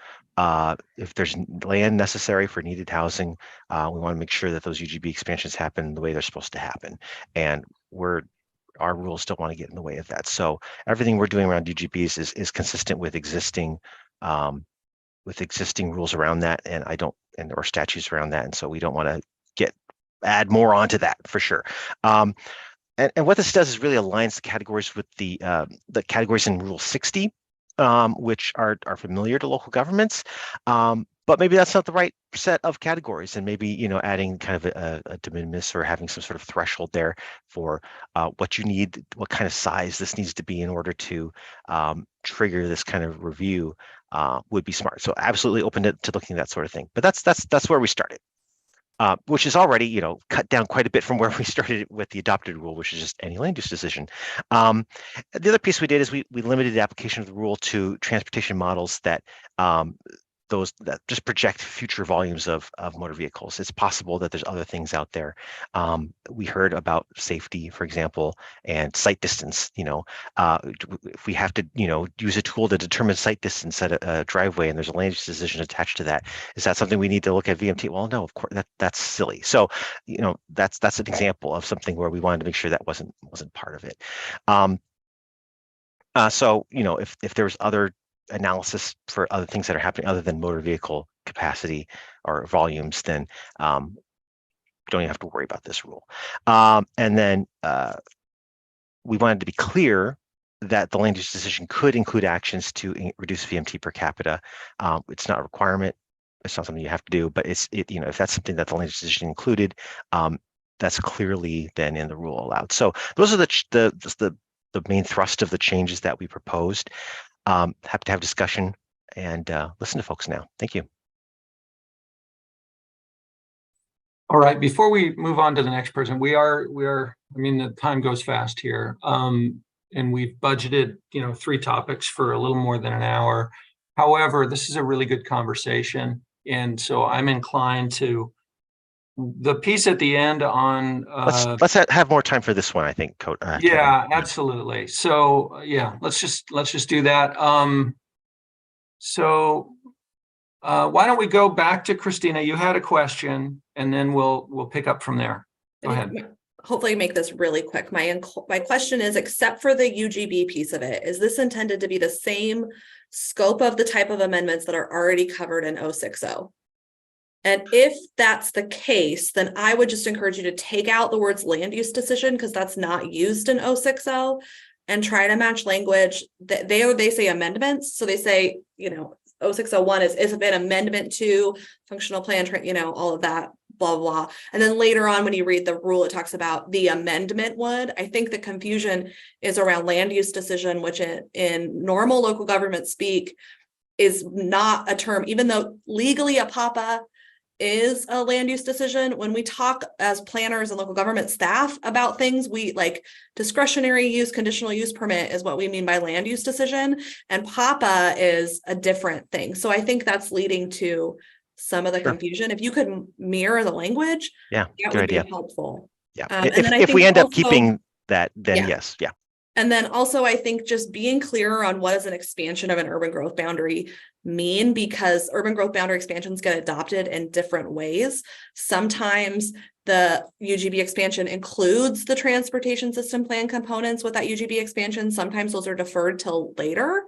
if there's land necessary for needed housing. We want to make sure that those UGB expansions happen the way they're supposed to happen, and our rules don't want to get in the way of that. So everything we're doing around UGBs is consistent with existing rules around that, and or statutes around that, and so we don't want to add more onto that for sure. And what this does is really aligns the categories with the categories in Rule 60, which are familiar to local governments, but maybe that's not the right set of categories, and maybe adding kind of a de minimis or having some sort of threshold there for what you need, what kind of size this needs to be in order to trigger this kind of review would be smart. So absolutely open to looking at that sort of thing. But that's where we started. Which is already, cut down quite a bit from where we started with the adopted rule, which is just any land use decision. The other piece we did is we limited the application of the rule to transportation models that those that just project future volumes of motor vehicles. It's possible that there's other things out there. We heard about safety, for example, and sight distance. If we have to, use a tool to determine sight distance at a driveway, and there's a land use decision attached to that, is that something we need to look at VMT? Well, no, of course, that's silly. So, that's an example of something where we wanted to make sure that wasn't part of it. So, if there's other analysis for other things that are happening other than motor vehicle capacity or volumes, then we don't even have to worry about this rule. And then we wanted to be clear that the land use decision could include actions to reduce VMT per capita. It's not a requirement. It's not something you have to do, but if that's something that the land use decision included, that's clearly then in the rule allowed. So those are the main thrust of the changes that we proposed. Happy to have discussion and listen to folks now. Thank you. All right, before we move on to the next person, the time goes fast here. And we've budgeted, 3 topics for a little more than an hour. However, this is a really good conversation. And so I'm inclined to the piece at the end on let's have more time for this one, I think. Yeah, absolutely. So let's just do that. Why don't we go back to Christina? You had a question, and then we'll pick up from there. Go ahead. Hopefully make this really quick. My question is, except for the UGB piece of it, is this intended to be the same scope of the type of amendments that are already covered in 060? And if that's the case, then I would just encourage you to take out the words land use decision, because that's not used in 060, and try to match language that they say amendments. So they say, 0601 is an amendment to functional plan, all of that, blah, blah. And then later on, when you read the rule, it talks about the amendment would. I think the confusion is around land use decision, which in normal local government speak is not a term, even though legally a PAPA is a land use decision. When we talk as planners and local government staff about things, we like discretionary use, conditional use permit is what we mean by land use decision, and PAPA is a different thing. So I think that's leading to some of the Sure. confusion. If you could mirror the language, Yeah, that good would be idea. helpful. Yeah. And then I If we think end up also- keeping that, then Yeah. yes, yeah. And then also, I think just being clearer on what does an expansion of an urban growth boundary mean, because urban growth boundary expansions get adopted in different ways. Sometimes the UGB expansion includes the transportation system plan components with that UGB expansion. Sometimes those are deferred till later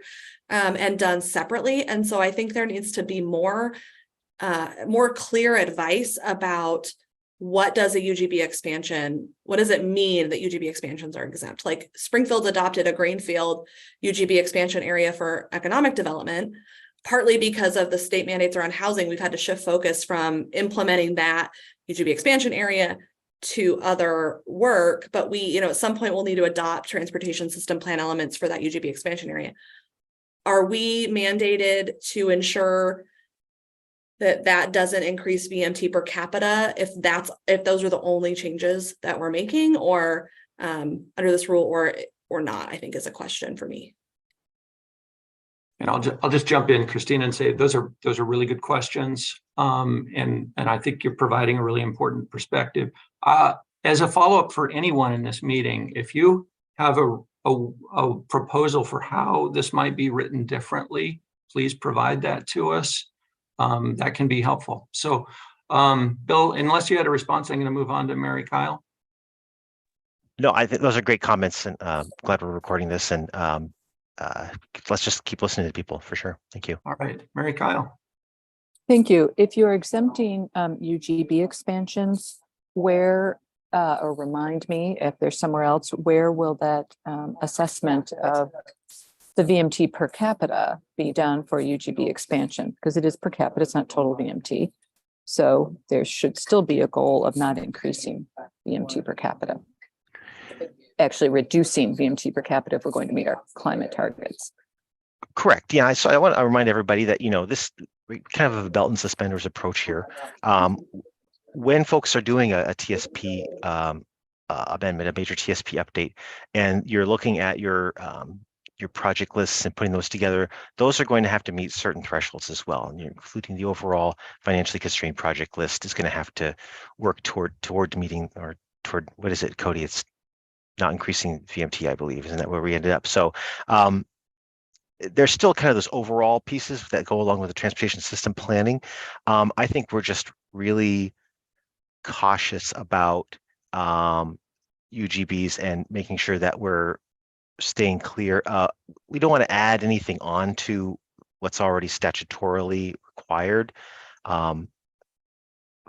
and done separately. And so I think there needs to be more clear advice about what does a UGB expansion, what does it mean that UGB expansions are exempt? Like Springfield's adopted a greenfield UGB expansion area for economic development, partly because of the state mandates around housing. We've had to shift focus from implementing that UGB expansion area to other work, but we, at some point we'll need to adopt transportation system plan elements for that UGB expansion area. Are we mandated to ensure that doesn't increase VMT per capita if those are the only changes that we're making, or under this rule, or not? I think is a question for me. And I'll just jump in, Christina, and say those are really good questions. And I think you're providing a really important perspective. As a follow-up for anyone in this meeting, if you have a proposal for how this might be written differently, please provide that to us. That can be helpful. So, Bill, unless you had a response, I'm going to move on to Mary Kyle. No, I think those are great comments, and glad we're recording this. And let's just keep listening to people for sure. Thank you. All right, Mary Kyle. Thank you. If you're exempting UGB expansions, where, or remind me if there's somewhere else, where will that assessment of the VMT per capita be done for UGB expansion? Because it is per capita, it's not total VMT. So there should still be a goal of not increasing VMT per capita. Actually reducing VMT per capita if we're going to meet our climate targets. Correct. Yeah. So I want to remind everybody that, this kind of a belt and suspenders approach here. When folks are doing a TSP amendment, a major TSP update, and you're looking at your project lists and putting those together, those are going to have to meet certain thresholds as well. And including the overall financially constrained project list is going to have to work toward meeting, or toward, what is it, Cody? It's not increasing VMT, I believe. Isn't that where we ended up? So there's still kind of those overall pieces that go along with the transportation system planning. I think we're just really cautious about UGBs and making sure that we're staying clear. We don't want to add anything on to what's already statutorily required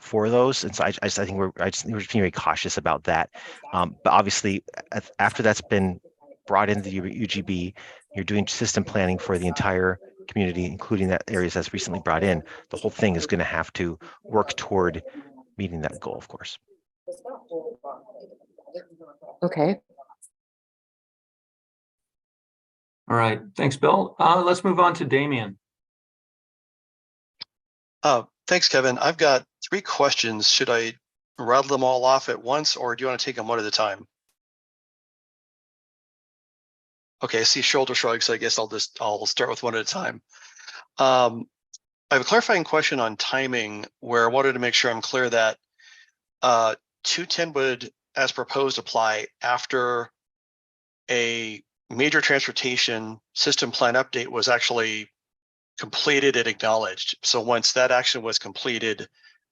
for those, and so I think we're just being very cautious about that. But obviously, after that's been brought into the UGB, you're doing system planning for the entire community, including that areas that's recently brought in. The whole thing is going to have to work toward meeting that goal, of course. Okay. All right. Thanks, Bill. Let's move on to Damien. Thanks, Kevin. I've got 3 questions. Should I rattle them all off at once, or do you want to take them one at a time? Okay, I see shoulder shrugs, so I guess I'll start with one at a time. I have a clarifying question on timing, where I wanted to make sure I'm clear that 210 would, as proposed, apply after a major transportation system plan update was actually completed and acknowledged. So once that action was completed,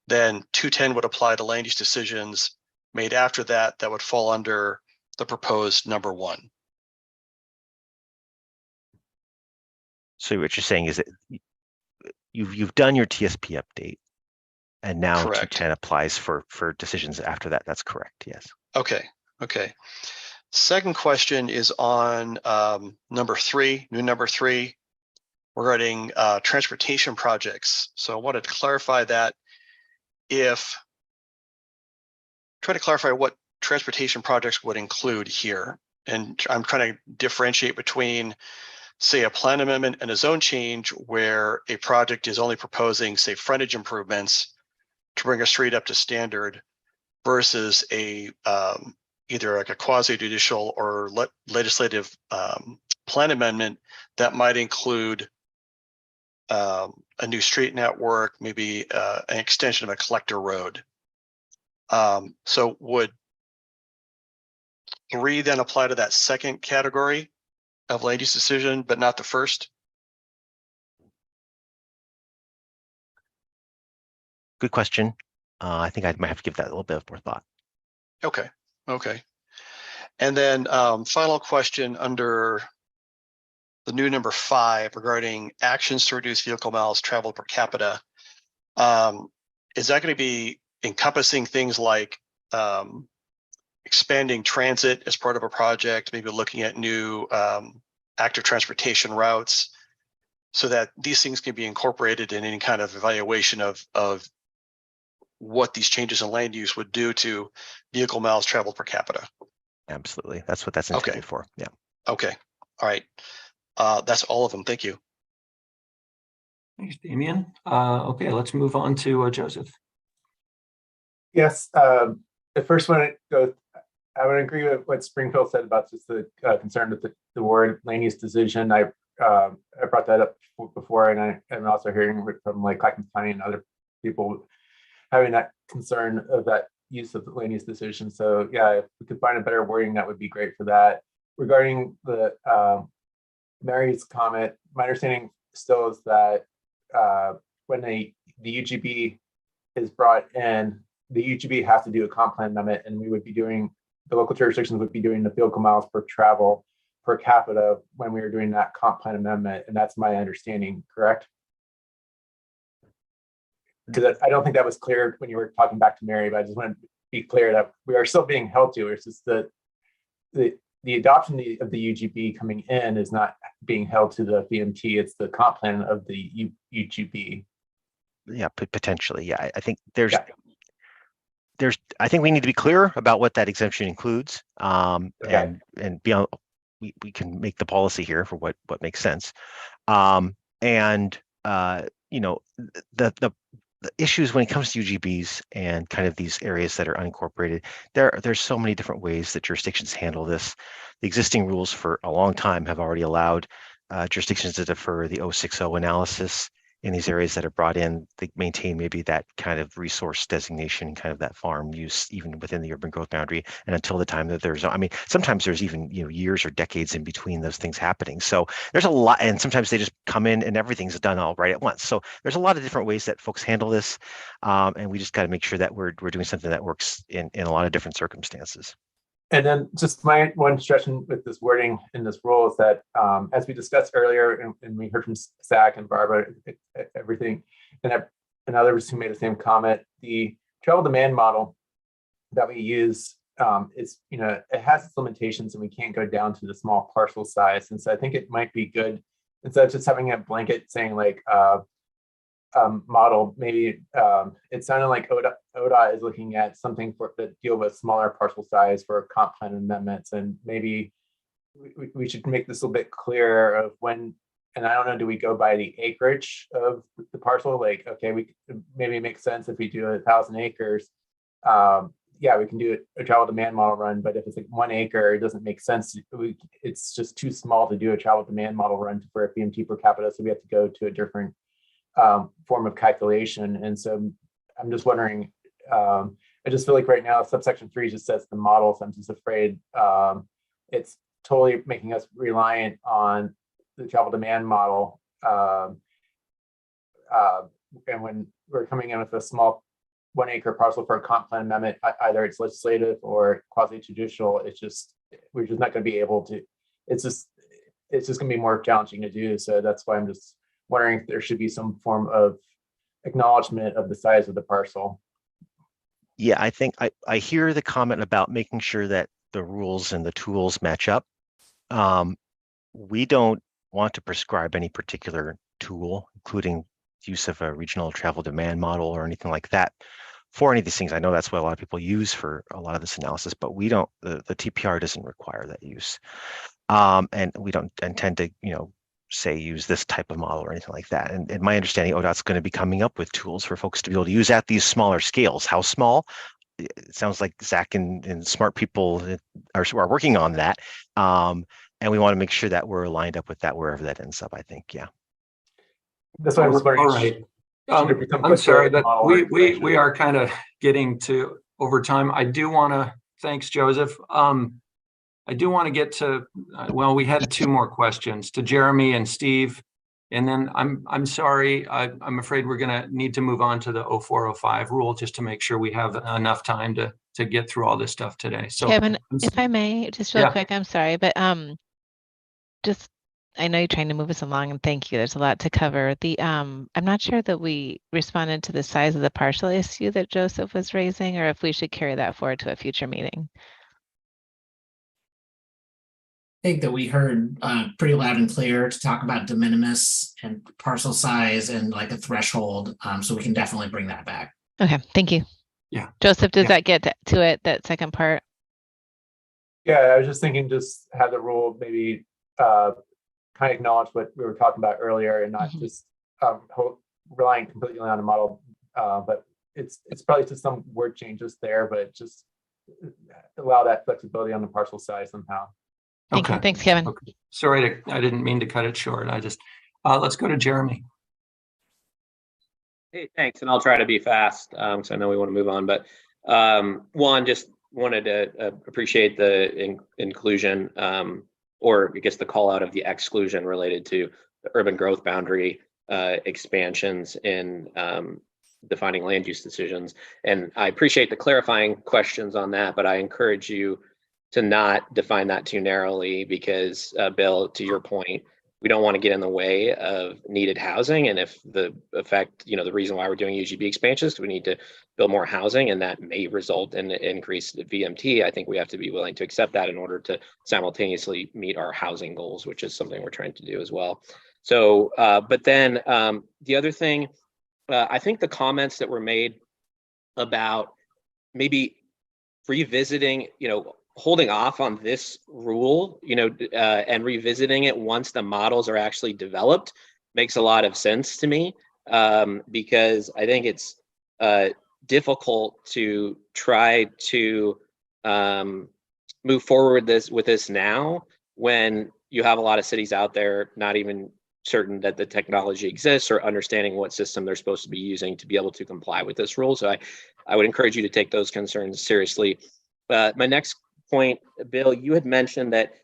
then 210 would apply to land use decisions made after that would fall under the proposed number 1. So what you're saying is that you've done your TSP update, and now 210 applies for decisions after that. That's correct. Yes. Okay. Second question is on number 3, new number 3, regarding transportation projects. So I wanted to clarify that. Try to clarify what transportation projects would include here. And I'm trying to differentiate between, say, a plan amendment and a zone change, where a project is only proposing, say, frontage improvements to bring a street up to standard, versus a either like a quasi-judicial or legislative plan amendment that might include a new street network, maybe an extension of a collector road. So would 3 then apply to that second category of land use decision, but not the first? Good question. I think I might have to give that a little bit of more thought. Okay. Okay. And then final question under the new number 5 regarding actions to reduce vehicle miles traveled per capita. Is that going to be encompassing things like expanding transit as part of a project, maybe looking at new active transportation routes, so that these things can be incorporated in any kind of evaluation of what these changes in land use would do to vehicle miles traveled per capita? Absolutely. That's what that's intended for. Yeah. Okay. All right. That's all of them. Thank you. Thanks, Damien. Okay, let's move on to Joseph. Yes, the first one goes, I would agree with what Springfield said about just the concern with the word land use decision. I brought that up before, and I'm also hearing from like Clackamas County and other people having that concern of that use of the land use decision. So yeah, if we could find a better wording, that would be great for that. Regarding the Mary's comment, my understanding still is that when the UGB is brought in, the UGB has to do a comp plan amendment, and we would be doing, the local jurisdictions would be doing the vehicle miles per travel per capita when we were doing that comp plan amendment, and that's my understanding, correct? Because I don't think that was clear when you were talking back to Mary, but I just want to be clear that we are still being held to. It's just that the adoption of the UGB coming in is not being held to the VMT. It's the comp plan of the UGB. Yeah, potentially. Yeah, I think I think we need to be clear about what that exemption includes, and beyond, we can make the policy here for what makes sense. You know, the issues when it comes to UGBs and kind of these areas that are unincorporated, there's so many different ways that jurisdictions handle this. The existing rules for a long time have already allowed jurisdictions to defer the 060 analysis in these areas that are brought in. They maintain maybe that kind of resource designation, kind of that farm use, even within the urban growth boundary. And until the time that I mean, sometimes there's even, you know, years or decades in between those things happening. So there's a lot, and sometimes they just come in and everything's done all right at once. So there's a lot of different ways that folks handle this. And we just got to make sure that we're doing something that works in a lot of different circumstances. And then just my one suggestion with this wording in this rule is that, as we discussed earlier, and we heard from Zach and Barbara, everything, and others who made the same comment, the travel demand model that we use is, you know, it has its limitations, and we can't go down to the small parcel size. And so I think it might be good, instead of just having a blanket saying like model, maybe it sounded like ODOT is looking at something that deal with smaller parcel size for comp plan amendments, and maybe we should make this a little bit clearer of when, and I don't know, do we go by the acreage of the parcel? Like, okay, we maybe it makes sense if we do 1,000 acres. Yeah, we can do a travel demand model run, but if it's like 1 acre, it doesn't make sense. It's just too small to do a travel demand model run for a VMT per capita, so we have to go to a different form of calculation. And so I'm just wondering, I just feel like right now subsection 3 just says the model, so I'm just afraid it's totally making us reliant on the travel demand model. And when we're coming in with a small 1 acre parcel for a comp plan amendment, either it's legislative or quasi-judicial, we're just not going to be able to, it's just going to be more challenging to do. So that's why I'm just wondering if there should be some form of acknowledgement of the size of the parcel. Yeah, I think I hear the comment about making sure that the rules and the tools match up. We don't want to prescribe any particular tool, including use of a regional travel demand model or anything like that for any of these things. I know that's what a lot of people use for a lot of this analysis, but we don't, the TPR doesn't require that use. And we don't intend to, you know, say use this type of model or anything like that. And in my understanding, ODOT's going to be coming up with tools for folks to be able to use at these smaller scales. How small? It sounds like Zach and smart people are working on that. And we want to make sure that we're lined up with that wherever that ends up, I think. Yeah. That's why I was wondering. All right. should it become I'm quicker sorry, but model we are kind of getting to overtime. I do want to, thanks, Joseph. I do want to get to, well, we had two more questions to Jeremy and Steve. And then I'm sorry, I'm afraid we're going to need to move on to the 0405 rule just to make sure we have enough time to get through all this stuff today. So Kevin, if I may, just real Yeah. quick, I'm sorry, but just I know you're trying to move us along, and thank you. There's a lot to cover. I'm not sure that we responded to the size of the parcel issue that Joseph was raising, or if we should carry that forward to a future meeting. I think that we heard pretty loud and clear to talk about de minimis and parcel size and like a threshold. So we can definitely bring that back. Okay, thank you. Yeah. Joseph, does Yeah. that get to it, that second part? Yeah, I was just thinking, just have the rule maybe kind of acknowledge what we were talking about earlier, and not just relying completely on a model. But it's probably just some word changes there, but just allow that flexibility on the parcel size somehow. Thank you. Thanks, Kevin. Okay. Sorry, I didn't mean to cut it short. I just, let's go to Jeremy. Hey, thanks. And I'll try to be fast because I know we want to move on. But one, just wanted to appreciate the inclusion or I guess the call out of the exclusion related to the urban growth boundary expansions in defining land use decisions. And I appreciate the clarifying questions on that, but I encourage you to not define that too narrowly because, Bill, to your point, we don't want to get in the way of needed housing. And if the effect, the reason why we're doing UGB expansions is we need to build more housing, and that may result in increased VMT. I think we have to be willing to accept that in order to simultaneously meet our housing goals, which is something we're trying to do as well. So, but then the other thing, I think the comments that were made about maybe revisiting, holding off on this rule, and revisiting it once the models are actually developed makes a lot of sense to me, because I think it's difficult to try to move forward with this now when you have a lot of cities out there not even certain that the technology exists or understanding what system they're supposed to be using to be able to comply with this rule. So I would encourage you to take those concerns seriously. My next point, Bill, you had mentioned that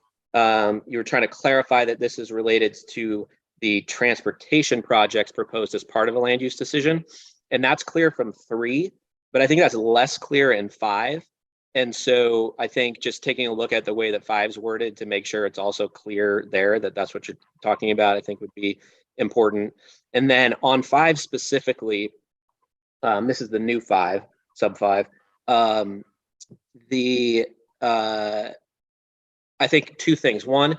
you were trying to clarify that this is related to the transportation projects proposed as part of a land use decision. And that's clear from 3, but I think that's less clear in 5. And so I think just taking a look at the way that 5's worded to make sure it's also clear there that that's what you're talking about, I think would be important. And then on 5 specifically, this is the new 5, sub 5, I think 2 things. One,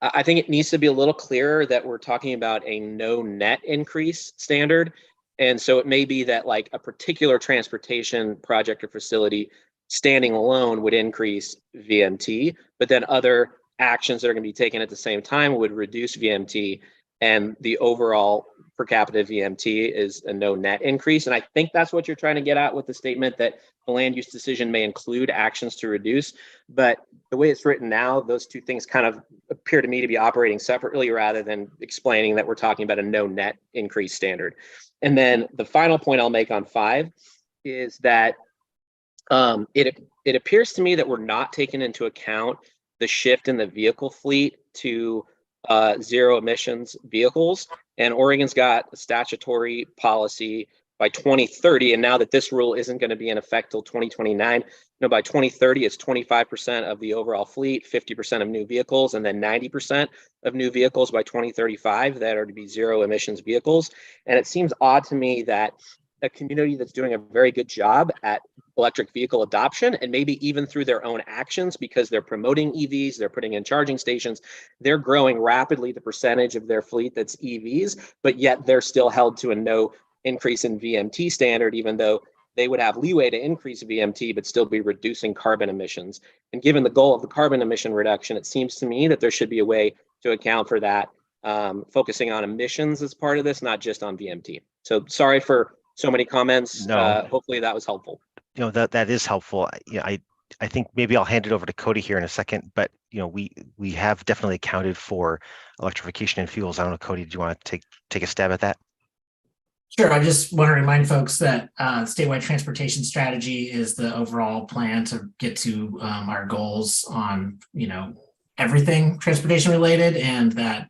I think it needs to be a little clearer that we're talking about a no net increase standard. And so it may be that like a particular transportation project or facility standing alone would increase VMT, but then other actions that are going to be taken at the same time would reduce VMT, and the overall per capita VMT is a no net increase. And I think that's what you're trying to get at with the statement that the land use decision may include actions to reduce. But the way it's written now, those 2 things kind of appear to me to be operating separately rather than explaining that we're talking about a no net increase standard. And then the final point I'll make on 5 is that it appears to me that we're not taking into account the shift in the vehicle fleet to zero emissions vehicles. And Oregon's got a statutory policy by 2030. And now that this rule isn't going to be in effect till 2029, by 2030, it's 25% of the overall fleet, 50% of new vehicles, and then 90% of new vehicles by 2035 that are to be zero emissions vehicles. And it seems odd to me that a community that's doing a very good job at electric vehicle adoption, and maybe even through their own actions because they're promoting EVs, they're putting in charging stations, they're growing rapidly the percentage of their fleet that's EVs, but yet they're still held to a no increase in VMT standard, even though they would have leeway to increase VMT, but still be reducing carbon emissions. And given the goal of the carbon emission reduction, it seems to me that there should be a way to account for that, focusing on emissions as part of this, not just on VMT. So sorry for so many comments. No. Hopefully that was helpful. That is helpful. I think maybe I'll hand it over to Cody here in a second, but we have definitely accounted for electrification and fuels. I don't know, Cody, do you want to take a stab at that? Sure. I just want to remind folks that statewide transportation strategy is the overall plan to get to our goals on, everything transportation related, and that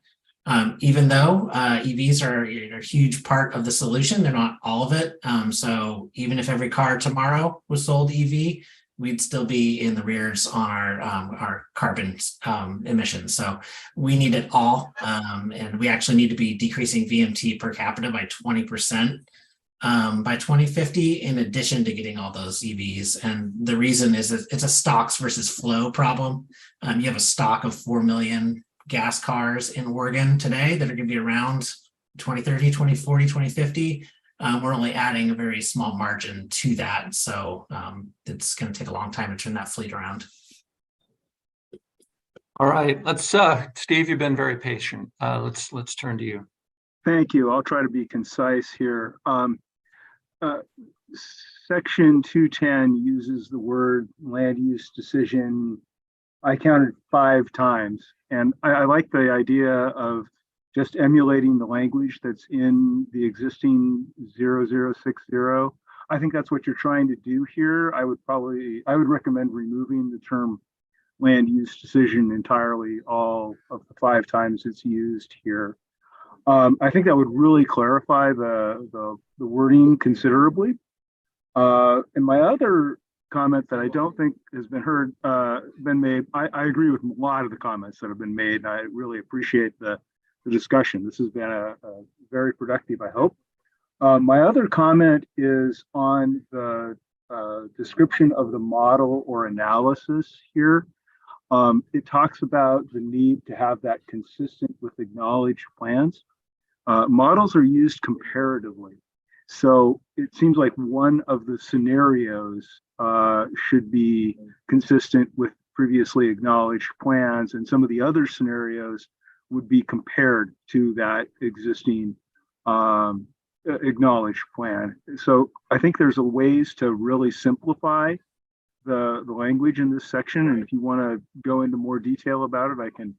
even though EVs are a huge part of the solution, they're not all of it. So even if every car tomorrow was sold EV, we'd still be in the rears on our carbon emissions. So we need it all. And we actually need to be decreasing VMT per capita by 20% by 2050, in addition to getting all those EVs. And the reason is that it's a stocks versus flow problem. You have a stock of 4 million gas cars in Oregon today that are going to be around 2030, 2040, 2050. We're only adding a very small margin to that. So it's going to take a long time to turn that fleet around. All right, let's Steve, you've been very patient. Let's turn to you. Thank you. I'll try to be concise here. Section 210 uses the word land use decision. I counted 5 times, and I like the idea of just emulating the language that's in the existing 0060. I think that's what you're trying to do here. I would recommend removing the term land use decision entirely, all of the 5 times it's used here. I think that would really clarify the wording considerably. And my other comment that I don't think has been made, I agree with a lot of the comments that have been made, and I really appreciate the discussion. This has been a very productive, I hope. My other comment is on the description of the model or analysis here. It talks about the need to have that consistent with acknowledged plans. Models are used comparatively. So it seems like one of the scenarios should be consistent with previously acknowledged plans, and some of the other scenarios would be compared to that existing acknowledged plan. So I think there's a ways to really simplify the language in this section. And if you want to go into more detail about it, I can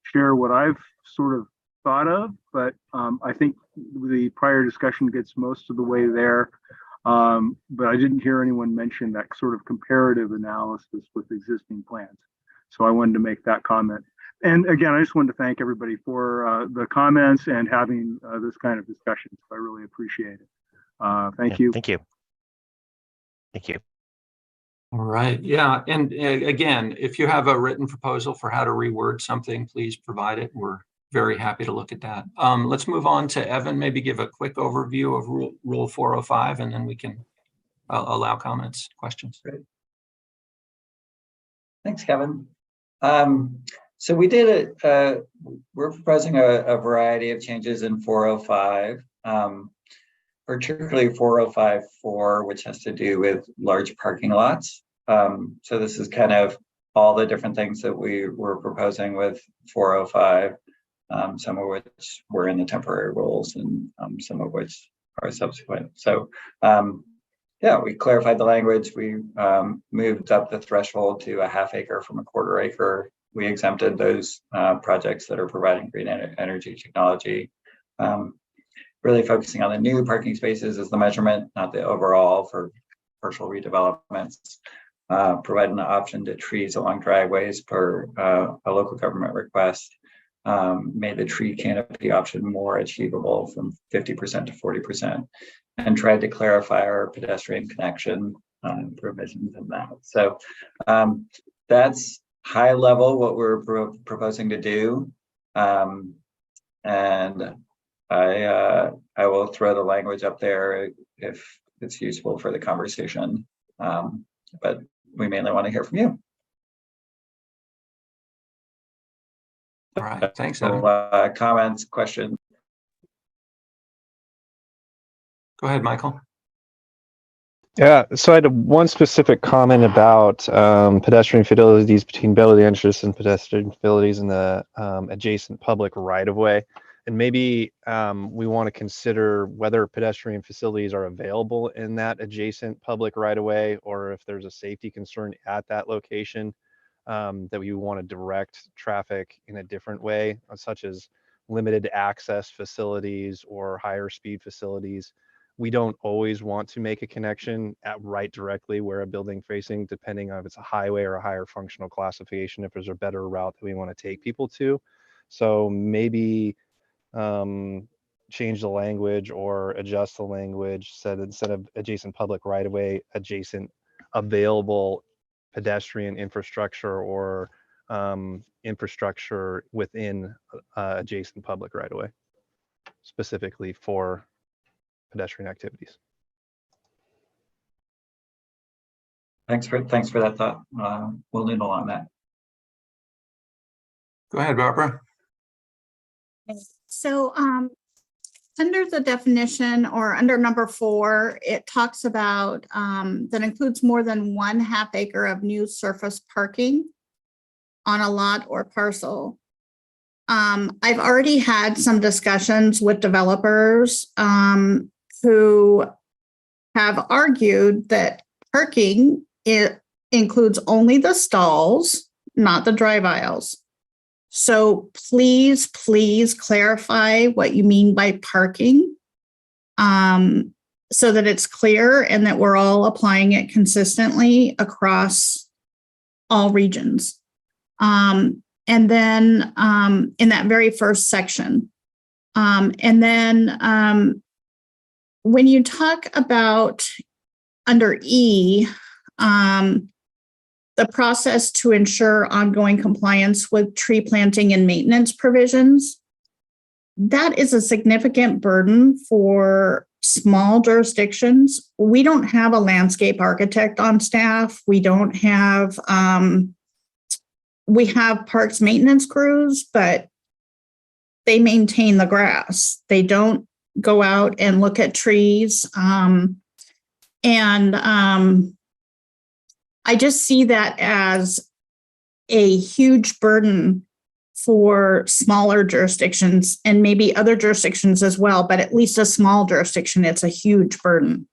share what I've sort of thought of, but I think the prior discussion gets most of the way there. But I didn't hear anyone mention that sort of comparative analysis with existing plans. So I wanted to make that comment. And again, I just wanted to thank everybody for the comments and having this kind of discussion. So I really appreciate it. Thank you. Thank you. Thank you. All right. Yeah. And again, if you have a written proposal for how to reword something, please provide it. We're very happy to look at that. Let's move on to Evan, maybe give a quick overview of Rule 405, and then we can allow comments, questions. Great. Thanks, Kevin. So we did we're proposing a variety of changes in 405, particularly 405-4, which has to do with large parking lots. So this is kind of all the different things that we were proposing with 405. Some of which were in the temporary rules and some of which are subsequent. So yeah, we clarified the language. We moved up the threshold to a ½ acre from a ¼ acre. We exempted those projects that are providing green energy technology. Really focusing on the new parking spaces as the measurement, not the overall for partial redevelopments. Providing the option to trees along driveways per a local government request. Made the tree canopy option more achievable from 50% to 40%, and tried to clarify our pedestrian connection provisions in that. So that's high level what we're proposing to do. And I will throw the language up there if it's useful for the conversation. But we mainly want to hear from you. All right, thanks, Evan. Comments, questions? Go ahead, Michael. Yeah, so I had one specific comment about pedestrian facilities between Belly interests and pedestrian facilities in the adjacent public right-of-way. And maybe we want to consider whether pedestrian facilities are available in that adjacent public right-of-way, or if there's a safety concern at that location that we want to direct traffic in a different way, such as limited access facilities or higher speed facilities, we don't always want to make a connection at right directly where a building facing, depending on if it's a highway or a higher functional classification, if there's a better route that we want to take people to. So maybe change the language or adjust the language, said instead of adjacent public right of way, adjacent available pedestrian infrastructure or infrastructure within adjacent public right of way, specifically for pedestrian activities. Thanks for that thought. We'll noodle on that. Go ahead, Barbara. So under the definition or under number 4, it talks about that includes more than 1/2 acre of new surface parking on a lot or parcel. I've already had some discussions with developers who have argued that parking, it includes only the stalls, not the drive aisles. So please clarify what you mean by parking so that it's clear and that we're all applying it consistently across all regions. And then in that very first section. And then when you talk about under E, the process to ensure ongoing compliance with tree planting and maintenance provisions, that is a significant burden for small jurisdictions. We don't have a landscape architect on staff. We don't have, we have parks maintenance crews, but they maintain the grass. They don't go out and look at trees. I just see that as a huge burden for smaller jurisdictions and maybe other jurisdictions as well, but at least a small jurisdiction, it's a huge burden.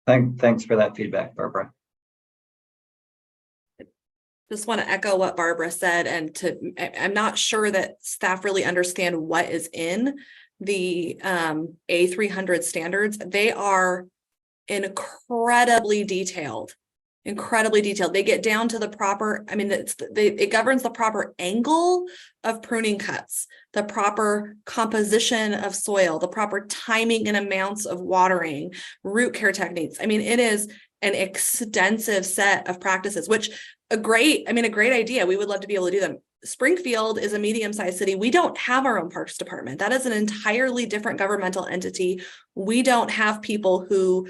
Thanks for that feedback, Barbara. Just want to echo what Barbara said, and I'm not sure that staff really understand what is in the A300 standards. They are incredibly detailed. They get down to the proper, I mean, it governs the proper angle of pruning cuts, the proper composition of soil, the proper timing and amounts of watering, root care techniques. I mean, it is an extensive set of practices, which a great idea. We would love to be able to do them. Springfield is a medium-sized city. We don't have our own parks department. That is an entirely different governmental entity. We don't have people who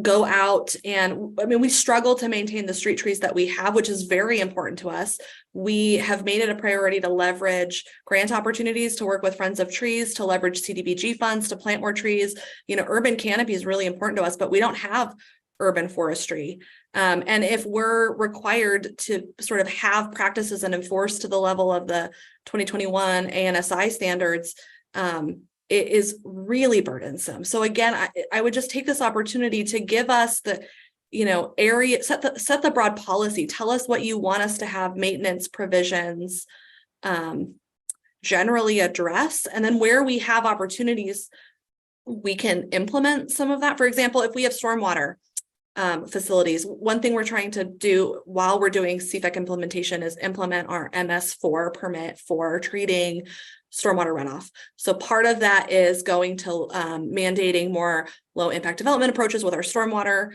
go out and, I mean, we struggle to maintain the street trees that we have, which is very important to us. We have made it a priority to leverage grant opportunities, to work with Friends of Trees, to leverage CDBG funds, to plant more trees. You know, urban canopy is really important to us, but we don't have urban forestry. And if we're required to sort of have practices and enforce to the level of the 2021 ANSI standards, it is really burdensome. So again, I would just take this opportunity to give us the, area, set the broad policy. Tell us what you want us to have maintenance provisions generally address, and then where we have opportunities, we can implement some of that. For example, if we have stormwater facilities, one thing we're trying to do while we're doing CFEC implementation is implement our MS4 permit for treating stormwater runoff. So part of that is going to mandating more low impact development approaches with our stormwater,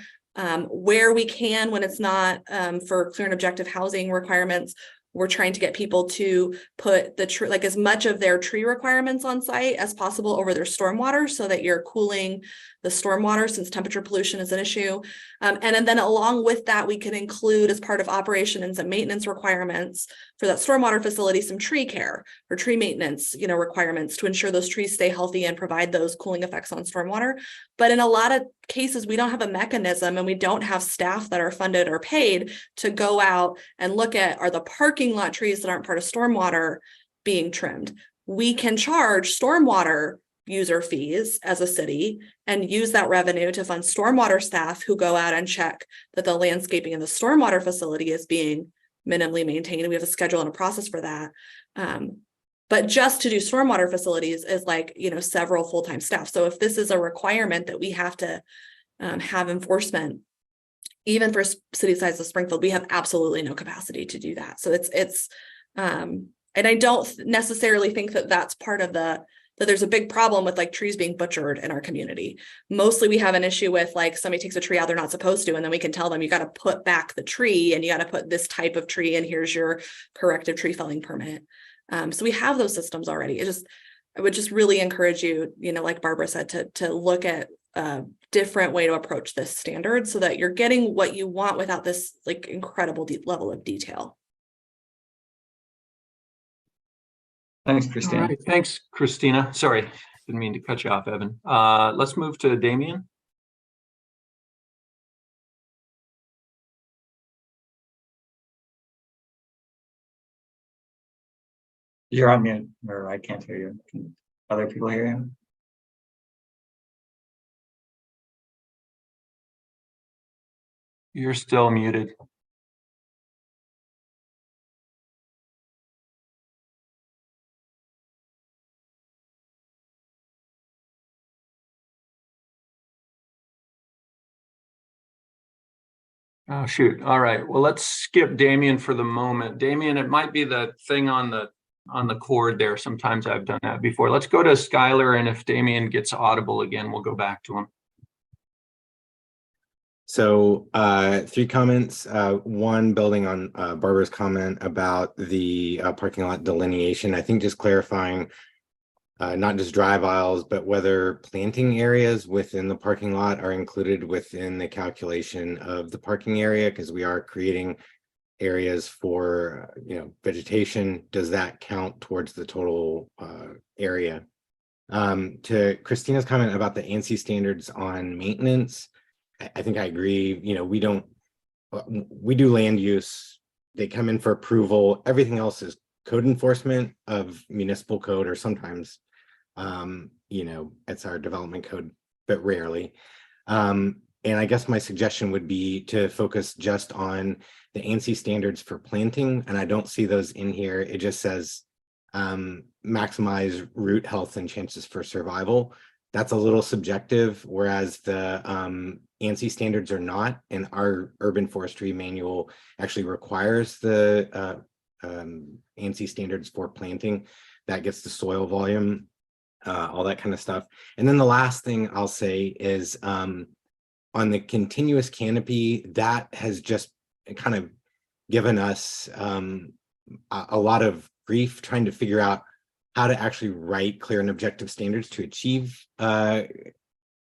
where we can, when it's not for clear and objective housing requirements. We're trying to get people to put the tree, like as much of their tree requirements on site as possible over their stormwater, so that you're cooling the stormwater, since temperature pollution is an issue. And then along with that, we can include as part of operations and maintenance requirements for that stormwater facility, some tree care or tree maintenance, requirements to ensure those trees stay healthy and provide those cooling effects on stormwater. But in a lot of cases, we don't have a mechanism, and we don't have staff that are funded or paid to go out and look at, are the parking lot trees that aren't part of stormwater being trimmed? We can charge stormwater user fees as a city and use that revenue to fund stormwater staff who go out and check that the landscaping in the stormwater facility is being minimally maintained. We have a schedule and a process for that. But just to do stormwater facilities is like, several full-time staff. So if this is a requirement that we have to have enforcement, even for cities size of Springfield, we have absolutely no capacity to do that. So and I don't necessarily think that that's part of that there's a big problem with like trees being butchered in our community. Mostly we have an issue with like somebody takes a tree out they're not supposed to, and then we can tell them you got to put back the tree and you got to put this type of tree and here's your corrective tree felling permit. So we have those systems already. I would just really encourage you, like Barbara said, to look at a different way to approach this standard so that you're getting what you want without this like incredible level of detail. Thanks, Christina. All right, thanks, Christina. Sorry, didn't mean to cut you off, Evan. Let's move to Damien. You're on mute, or I can't hear you. Can other people hear you? You're still muted. Oh, shoot. All right. Well, let's skip Damien for the moment. Damien, it might be the thing on the cord there. Sometimes I've done that before. Let's go to Skylar, and if Damien gets audible again, we'll go back to him. So 3 comments. One, building on Barbara's comment about the parking lot delineation. I think just clarifying not just drive aisles, but whether planting areas within the parking lot are included within the calculation of the parking area, because we are creating areas for vegetation. Does that count towards the total area? To Christina's comment about the ANSI standards on maintenance, I think I agree. We do land use. They come in for approval. Everything else is code enforcement of municipal code, or sometimes it's our development code, but rarely. And I guess my suggestion would be to focus just on the ANSI standards for planting. And I don't see those in here. It just says maximize root health and chances for survival. That's a little subjective, whereas the ANSI standards are not, and our urban forestry manual actually requires the ANSI standards for planting. That gets the soil volume, all that kind of stuff. And then the last thing I'll say is on the continuous canopy, that has just kind of given us a lot of grief trying to figure out how to actually write clear and objective standards to achieve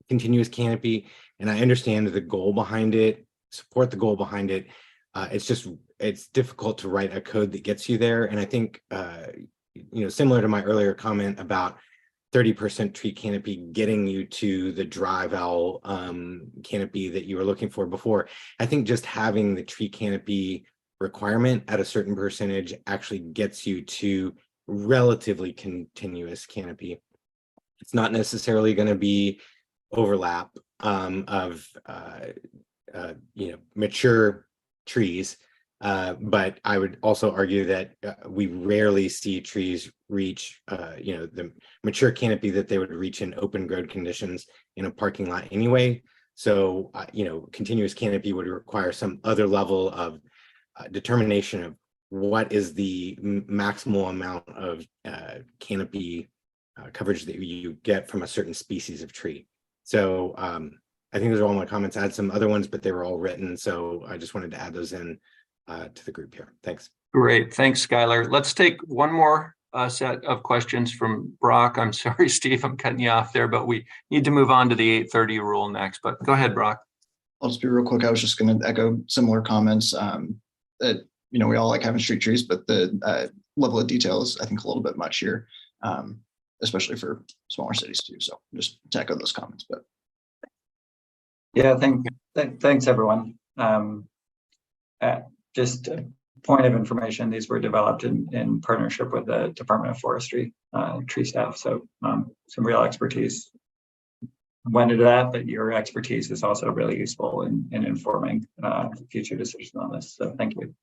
continuous canopy. And I understand the goal behind it, support the goal behind it. It's difficult to write a code that gets you there. And I think, similar to my earlier comment about 30% tree canopy getting you to the drive owl canopy that you were looking for before, I think just having the tree canopy requirement at a certain percentage actually gets you to relatively continuous canopy. It's not necessarily going to be overlap of mature trees, but I would also argue that we rarely see trees reach the mature canopy that they would reach in open road conditions in a parking lot anyway. So continuous canopy would require some other level of determination of what is the maximal amount of canopy coverage that you get from a certain species of tree. So I think those are all my comments. I had some other ones, but they were all written. So I just wanted to add those in to the group here. Thanks. Great. Thanks, Skylar. Let's take one more set of questions from Brock. I'm sorry, Steve, I'm cutting you off there, but we need to move on to the 8:30 rule next. But go ahead, Brock. I'll just be real quick. I was just going to echo similar comments that, we all like having street trees, but the level of detail is, I think, a little bit much here, especially for smaller cities too. So just to echo those comments, but. Yeah, thanks everyone. Just a point of information, these were developed in partnership with the Department of Forestry. tree staff. So some real expertise went into that, but your expertise is also really useful in informing future decisions on this. So thank you.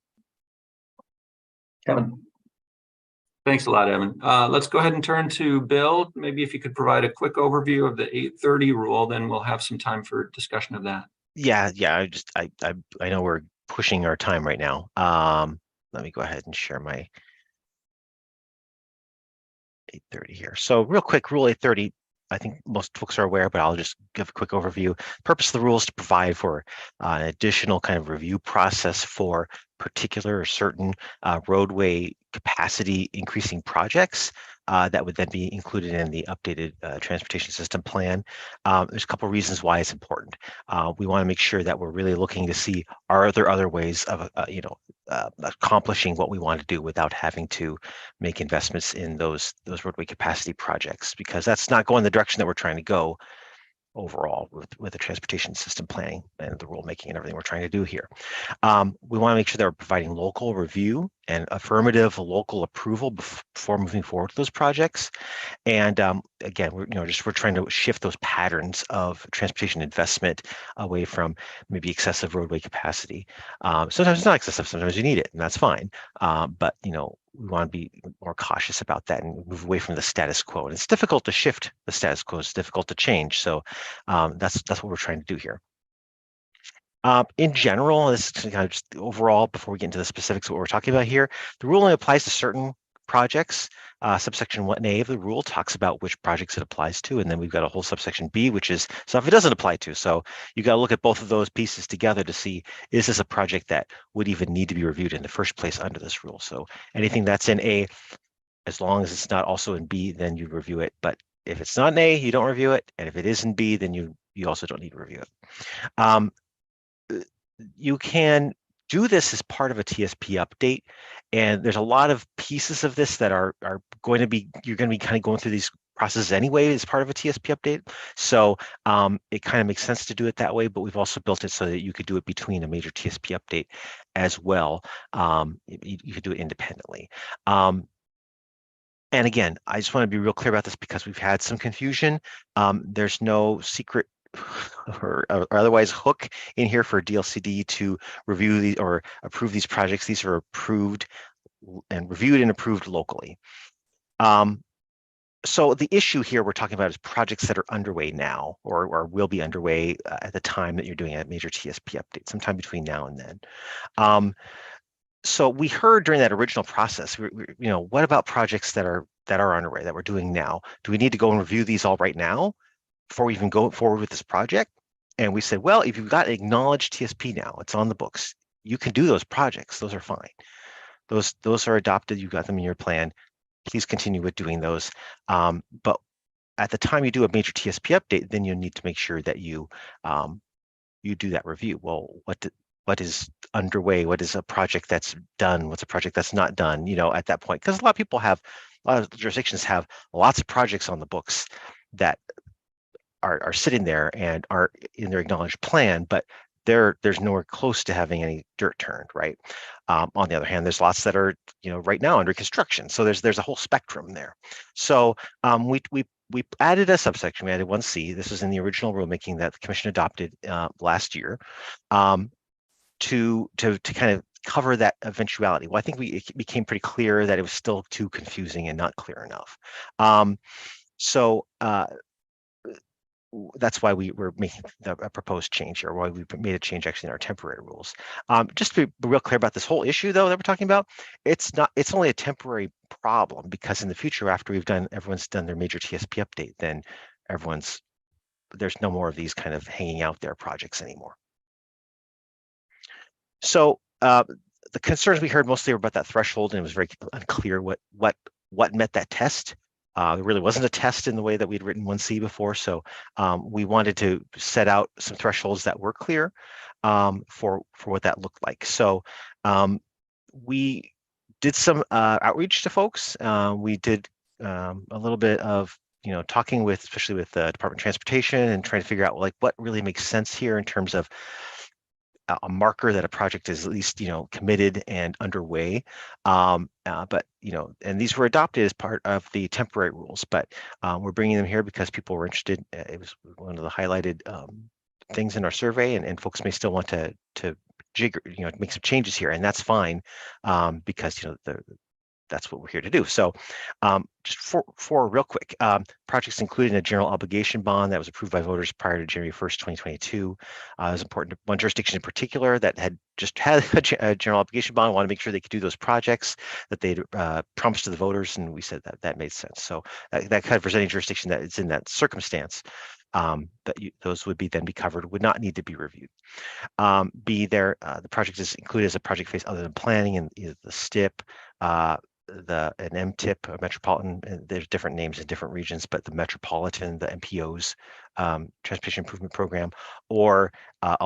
Kevin. Thanks a lot, Evan. Let's go ahead and turn to Bill. Maybe if you could provide a quick overview of the 8:30 rule, then we'll have some time for discussion of that. Yeah. I know we're pushing our time right now. Let me go ahead and share my 8:30 here. So real quick, Rule 8:30, I think most folks are aware, but I'll just give a quick overview. Purpose of the rule is to provide for an additional kind of review process for particular or certain roadway capacity increasing projects that would then be included in the updated transportation system plan. There's a couple of reasons why it's important. We want to make sure that we're really looking to see, are there other ways of accomplishing what we want to do without having to make investments in those roadway capacity projects, because that's not going the direction that we're trying to go overall with the transportation system planning and the rulemaking and everything we're trying to do here. We want to make sure that we're providing local review and affirmative local approval before moving forward with those projects. And again, we're trying to shift those patterns of transportation investment away from maybe excessive roadway capacity. Sometimes it's not excessive, sometimes you need it, and that's fine. But we want to be more cautious about that and move away from the status quo. And it's difficult to shift the status quo. It's difficult to change. So that's what we're trying to do here. In general, this is kind of just overall, before we get into the specifics of what we're talking about here, the rule only applies to certain projects. Subsection 1A of the rule talks about which projects it applies to, and then we've got a whole subsection B, which is stuff it doesn't apply to. So you got to look at both of those pieces together to see, is this a project that would even need to be reviewed in the first place under this rule? So anything that's in A, as long as it's not also in B, then you review it. But if it's not in A, you don't review it, and if it is in B, then you also don't need to review it. You can do this as part of a TSP update, and there's a lot of pieces of this that are going to be, you're going to be kind of going through these processes anyway as part of a TSP update. So it kind of makes sense to do it that way, but we've also built it so that you could do it between a major TSP update as well. You could do it independently. And again, I just want to be real clear about this because we've had some confusion. There's no secret or otherwise hook in here for DLCD to review these or approve these projects. These are approved and reviewed and approved locally. So the issue here we're talking about is projects that are underway now or will be underway at the time that you're doing a major TSP update, sometime between now and then. So we heard during that original process, what about projects that are underway that we're doing now? Do we need to go and review these all right now before we even go forward with this project? And we said, well, if you've got acknowledged TSP now, it's on the books, you can do those projects. Those are fine. Those are adopted. You've got them in your plan. Please continue with doing those. But at the time you do a major TSP update, then you need to make sure that you do that review. Well, what is underway? What is a project that's done? What's a project that's not done? At that point, because a lot of jurisdictions have lots of projects on the books that are sitting there and are in their acknowledged plan, but there's nowhere close to having any dirt turned, right? On the other hand, there's lots that are right now under construction. So there's a whole spectrum there. So we added a subsection. We added 1C. This was in the original rulemaking that the commission adopted last year to kind of cover that eventuality. Well, I think it became pretty clear that it was still too confusing and not clear enough. So that's why we were making a proposed change here, why we made a change actually in our temporary rules. Just to be real clear about this whole issue though that we're talking about, it's only a temporary problem, because in the future, after everyone's done their major TSP update, then there's no more of these kind of hanging out there projects anymore. So the concerns we heard mostly were about that threshold, and it was very unclear what met that test. There really wasn't a test in the way that we'd written 1C before, so we wanted to set out some thresholds that were clear for what that looked like. So we did some outreach to folks. We did a little bit of talking especially with the Department of Transportation, and trying to figure out what really makes sense here in terms of a marker that a project is at least, committed and underway. But, and these were adopted as part of the temporary rules, but we're bringing them here because people were interested. It was one of the highlighted things in our survey, and folks may still want to jigger, make some changes here, and that's fine, because, that's what we're here to do. So just for real quick, projects included in a general obligation bond that was approved by voters prior to January 1st, 2022. It was important to one jurisdiction in particular that had just had a general obligation bond, want to make sure they could do those projects that they'd promised to the voters, and we said that made sense. So that covers any jurisdiction that is in that circumstance. Those would then be covered, would not need to be reviewed. The project is included as a project phase other than planning, and either the STIP, an MTIP, a metropolitan, and there's different names in different regions, but the metropolitan, the MPO's transportation improvement program, or a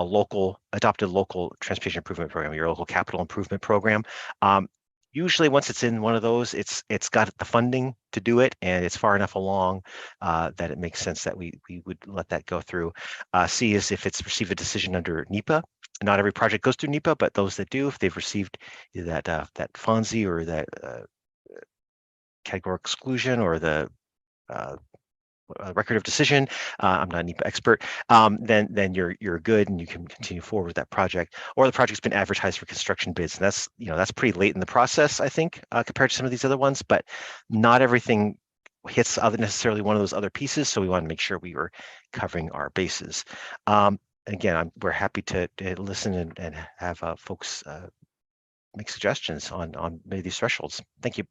adopted local transportation improvement program, your local capital improvement program. Usually once it's in one of those, it's got the funding to do it, and it's far enough along that it makes sense that we would let that go through. C is if it's received a decision under NEPA. Not every project goes through NEPA, but those that do, if they've received that FONSI or that category exclusion or the record of decision, I'm not an NEPA expert, then you're good and you can continue forward with that project, or the project's been advertised for construction bids. And that's pretty late in the process, I think, compared to some of these other ones, but not everything hits necessarily one of those other pieces. So we want to make sure we were covering our bases. Again, we're happy to listen and have folks make suggestions on maybe these thresholds. Thank you.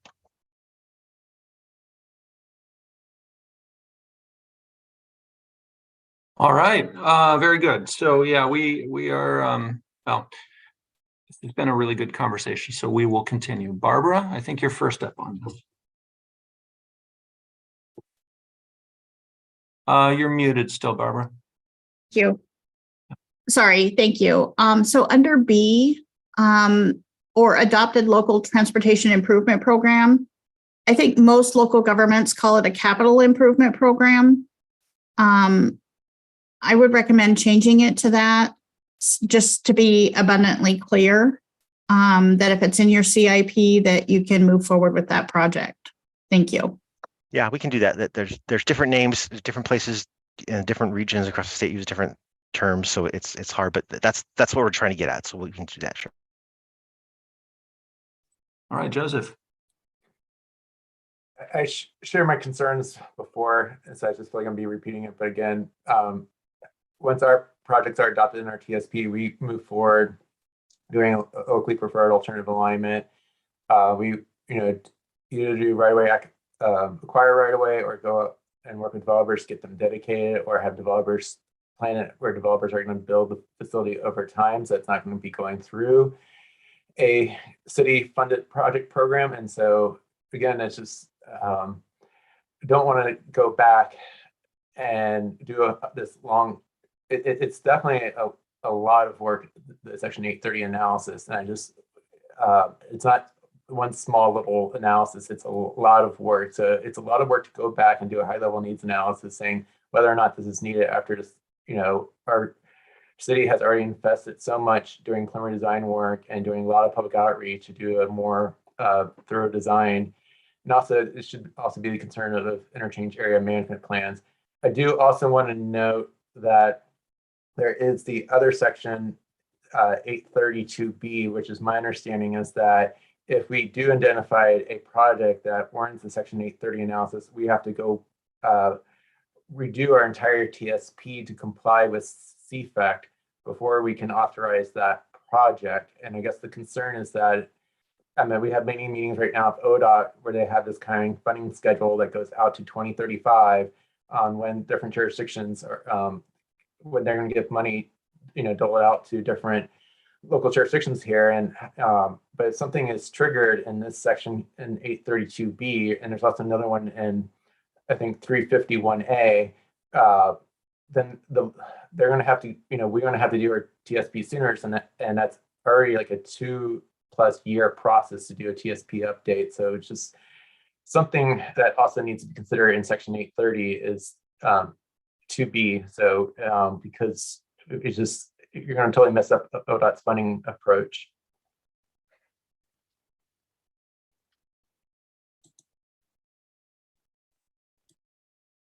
All right, very good. So yeah, we are, well, it's been a really good conversation, so we will continue. Barbara, I think you're first up on this. You're muted still, Barbara. Thank you. Sorry, thank you. So under B, or adopted local transportation improvement program, I think most local governments call it a capital improvement program. I would recommend changing it to that, just to be abundantly clear, that if it's in your CIP, that you can move forward with that project. Thank you. Yeah, we can do that. There's different names, different places in different regions across the state use different terms, so it's hard, but that's what we're trying to get at. So we can do that. Sure. All right, Joseph. I share my concerns before, and so I just feel like I'm be repeating it. But again, once our projects are adopted in our TSP, we move forward doing a locally preferred alternative alignment. We either do right away, acquire right away, or go up and work with developers, get them dedicated, or have developers plan it where developers are going to build the facility over time. So it's not going to be going through a city funded project program. And so again, it's just don't want to go back and do this long. It's definitely a lot of work, the Section 830 analysis, and I just it's not one small little analysis. It's a lot of work. So it's a lot of work to go back and do a high level needs analysis, saying whether or not this is needed after just our city has already invested so much doing preliminary design work and doing a lot of public outreach to do a more thorough design. And also, it should also be the concern of interchange area management plans. I do also want to note that there is the other section, 832B, which is my understanding is that if we do identify a project that warrants the Section 830 analysis, we have to go redo our entire TSP to comply with CFAC before we can authorize that project. And I guess the concern is that we have many meetings right now with ODOT where they have this kind of funding schedule that goes out to 2035 on when different jurisdictions are when they're going to give money, dole it out to different local jurisdictions here. And but something is triggered in this section in 832B, and there's also another one in I think 351A. Then they're going to have to, we're going to have to do our TSP sooner, and that's already like a 2+ year process to do a TSP update. So it's just something that also needs to be considered in Section 830 is 2B. So because it's just you're going to totally mess up ODOT's funding approach.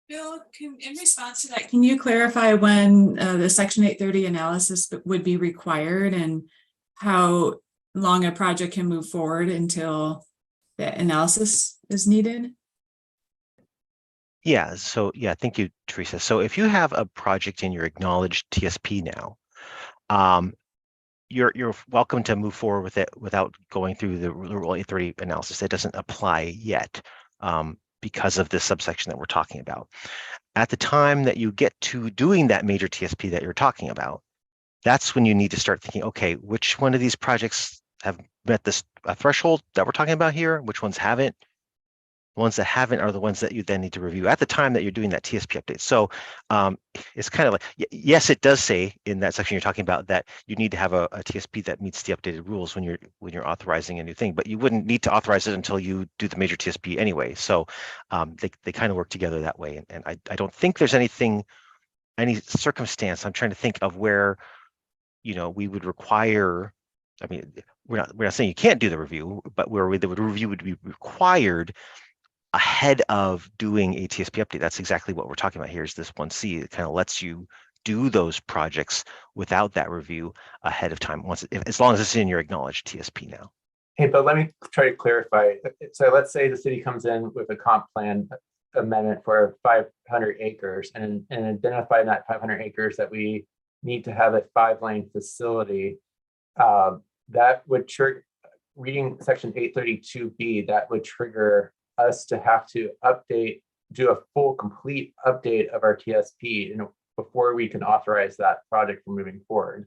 Bill, in response to that, can you clarify when the Section 830 analysis would be required and how long a project can move forward until the analysis is needed? Yeah, so yeah, thank you, Teresa. So if you have a project in your acknowledged TSP now, you're welcome to move forward with it without going through the Rule 830 analysis. It doesn't apply yet because of this subsection that we're talking about. At the time that you get to doing that major TSP that you're talking about, that's when you need to start thinking, okay, which one of these projects have met this threshold that we're talking about here? Which ones haven't? The ones that haven't are the ones that you then need to review at the time that you're doing that TSP update. So it's kind of like, yes, it does say in that section you're talking about that you need to have a TSP that meets the updated rules when you're authorizing a new thing, but you wouldn't need to authorize it until you do the major TSP anyway. So they kind of work together that way. And I don't think there's any circumstance, I'm trying to think of where, we would require, I mean, we're not saying you can't do the review, but where the review would be required ahead of doing a TSP update. That's exactly what we're talking about here is this 1C. It kind of lets you do those projects without that review ahead of time, as long as it's in your acknowledged TSP now. Hey, but let me try to clarify. So let's say the city comes in with a comp plan amendment for 500 acres and identify in that 500 acres that we need to have a 5-lane facility. That would trigger, reading section 832B, that would trigger us to have to do a full complete update of our TSP before we can authorize that project for moving forward.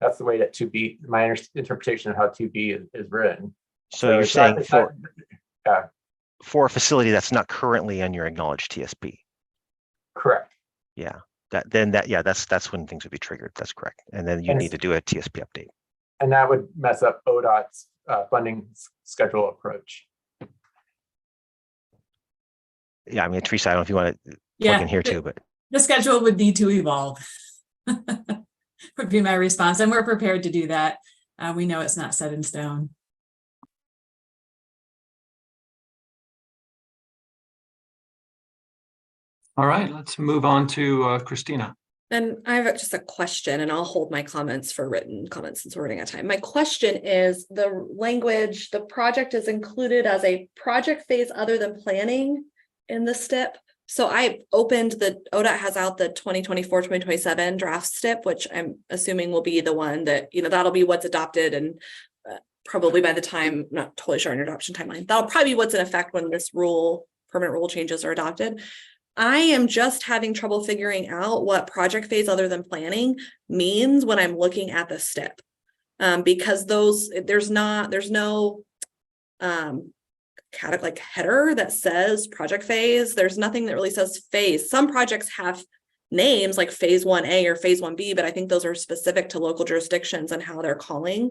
That's the way that 2B, my interpretation of how 2B is written. So you're saying for a facility that's not currently on your acknowledged TSP. Correct. Yeah. That's when things would be triggered. That's correct. And then you need to do a TSP update. And that would mess up ODOT's funding schedule approach. Yeah, I mean, Teresa, I don't know if you want to plug in here too, but the schedule would need to evolve. Would be my response, and we're prepared to do that. We know it's not set in stone. All right, let's move on to Christina. And I have just a question, and I'll hold my comments for written comments since we're running out of time. My question is the language, the project is included as a project phase other than planning in the STIP. So I opened ODOT has out the 2024-2027 draft STIP, which I'm assuming will be the one that, that'll be what's adopted and probably by the time, I'm not totally sure on your adoption timeline, that'll probably be what's in effect when this permanent rule changes are adopted. I am just having trouble figuring out what project phase other than planning means when I'm looking at the STIP. Because there's no like header that says project phase. There's nothing that really says phase. Some projects have names like phase 1A or phase 1B, but I think those are specific to local jurisdictions and how they're calling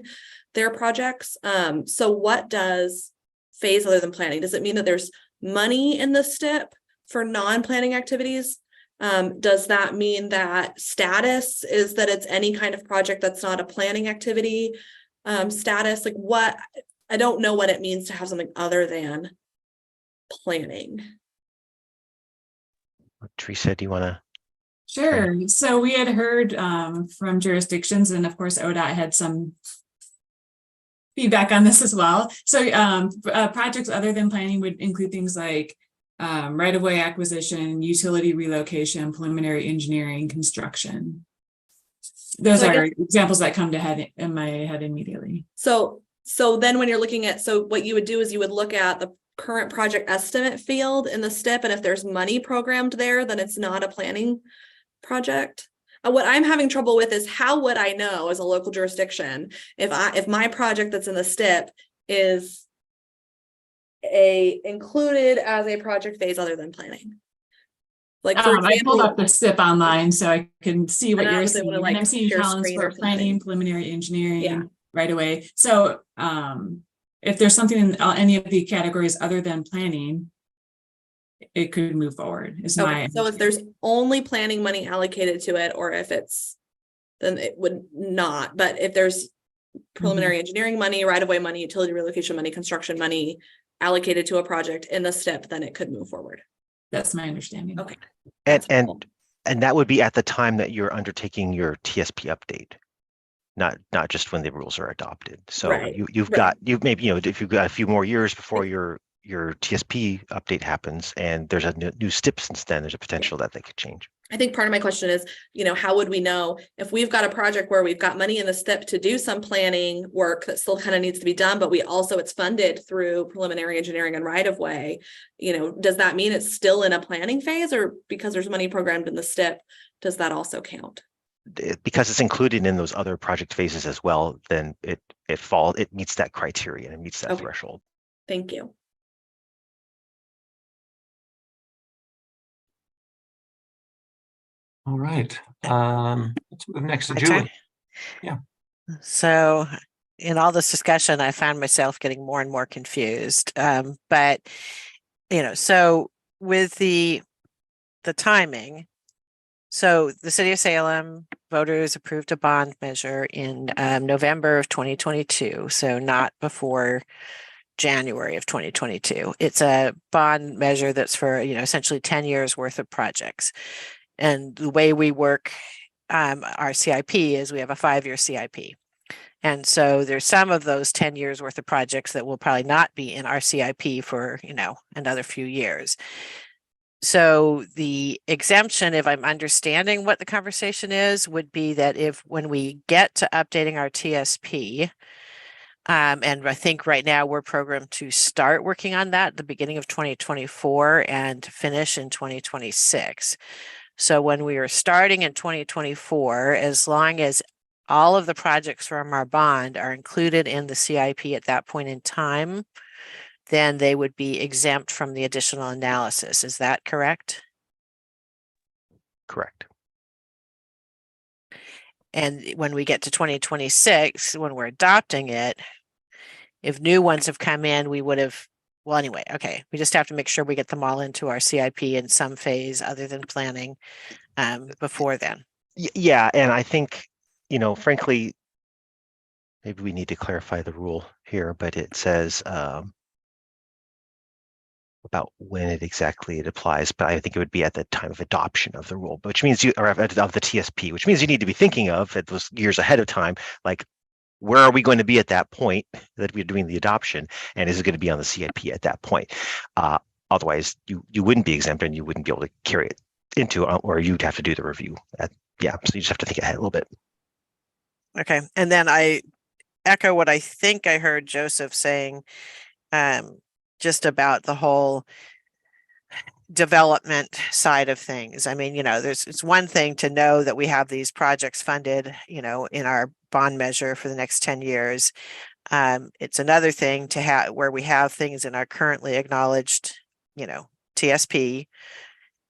their projects. So what does phase other than planning? Does it mean that there's money in the STIP for non-planning activities? Does that mean that status is that it's any kind of project that's not a planning activity? Status, like what? I don't know what it means to have something other than planning. Teresa, do you want to? Sure. So we had heard from jurisdictions, and of course, ODOT had some feedback on this as well. So projects other than planning would include things like right-of-way acquisition, utility relocation, preliminary engineering, construction. Those are examples that come to in my head immediately. So then when you're looking at, so what you would do is you would look at the current project estimate field in the STIP, and if there's money programmed there, then it's not a planning project. What I'm having trouble with is how would I know as a local jurisdiction if my project that's in the STIP is included as a project phase other than planning? Like for example, I pulled up the STIP online so I can see what you're seeing. Like, I'm seeing columns for planning, preliminary engineering, right away. So if there's something in any of the categories other than planning, it could move forward. So if there's only planning money allocated to it, or if it's then it would not. But if there's preliminary engineering money, right-of-way money, utility relocation money, construction money allocated to a project in the STIP, then it could move forward. That's my understanding. Okay. And that would be at the time that you're undertaking your TSP update, not just when the rules are adopted. So Right, you've got maybe if you've got a few more years before your TSP update happens, and there's a new STIP since then, there's a potential that they could change. I think part of my question is, how would we know if we've got a project where we've got money in the STIP to do some planning work that still kind of needs to be done, but it's funded through preliminary engineering and right of way, does that mean it's still in a planning phase, or because there's money programmed in the STIP, does that also count? Because it's included in those other project phases as well, then it meets that criteria and it meets that threshold. Thank you. All right. Let's move next to Julie. Yeah. So in all this discussion, I found myself getting more and more confused. But so with the timing, so the city of Salem voters approved a bond measure in November of 2022. So not before January of 2022. It's a bond measure that's for, essentially 10 years worth of projects. And the way we work our CIP is we have a 5-year CIP. And so there's some of those 10 years worth of projects that will probably not be in our CIP for, another few years. So the exemption, if I'm understanding what the conversation is, would be that when we get to updating our TSP, and I think right now we're programmed to start working on that at the beginning of 2024 and finish in 2026. So when we are starting in 2024, as long as all of the projects from our bond are included in the CIP at that point in time, then they would be exempt from the additional analysis. Is that correct? Correct. And when we get to 2026, when we're adopting it, if new ones have come in, we would have, well, anyway, okay. We just have to make sure we get them all into our CIP in some phase other than planning before then. Yeah, and I think, frankly, maybe we need to clarify the rule here, but it says about when it applies, but I think it would be at the time of adoption of the rule, which means of the TSP, which means you need to be thinking of it those years ahead of time, like where are we going to be at that point that we're doing the adoption, and is it going to be on the CIP at that point? Otherwise, you wouldn't be exempt and you wouldn't be able to carry it into, or you'd have to do the review. So you just have to think ahead a little bit. Okay, and then I echo what I think I heard Joseph saying, just about the whole development side of things. I mean, it's one thing to know that we have these projects funded, in our bond measure for the next 10 years. It's another thing to have where we have things in our currently acknowledged, TSP,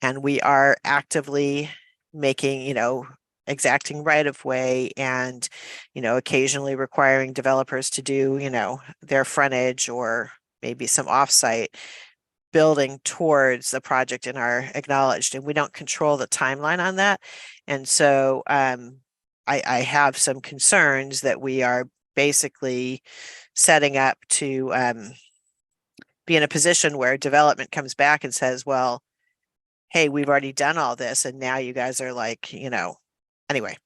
and we are actively making, exacting right of way and, occasionally requiring developers to do, their frontage or maybe some offsite building towards the project in our acknowledged, and we don't control the timeline on that. And so I have some concerns that we are basically setting up to be in a position where development comes back and says, well, hey, we've already done all this and now you guys are like, anyway.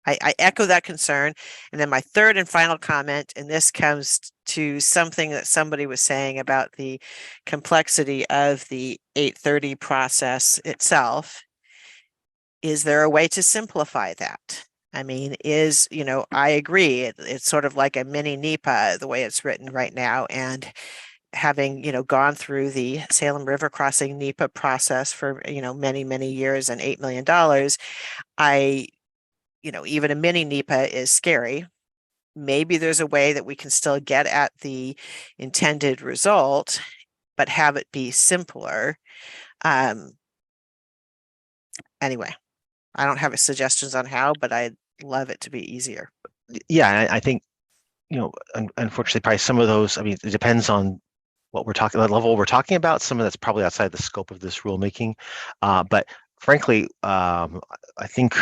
I echo that concern. And then my third and final comment, and this comes to something that somebody was saying about the complexity of the 830 process itself. Is there a way to simplify that? I mean, I agree. It's sort of like a mini NEPA, the way it's written right now. And having, gone through the Salem River Crossing NEPA process for, many, many years and $8 million, even a mini NEPA is scary. Maybe there's a way that we can still get at the intended result, but have it be simpler. Anyway, I don't have suggestions on how, but I'd love it to be easier. Yeah, I think, unfortunately, probably some of those, I mean, it depends on what we're talking, the level we're talking about. Some of that's probably outside the scope of this rulemaking. But frankly, I think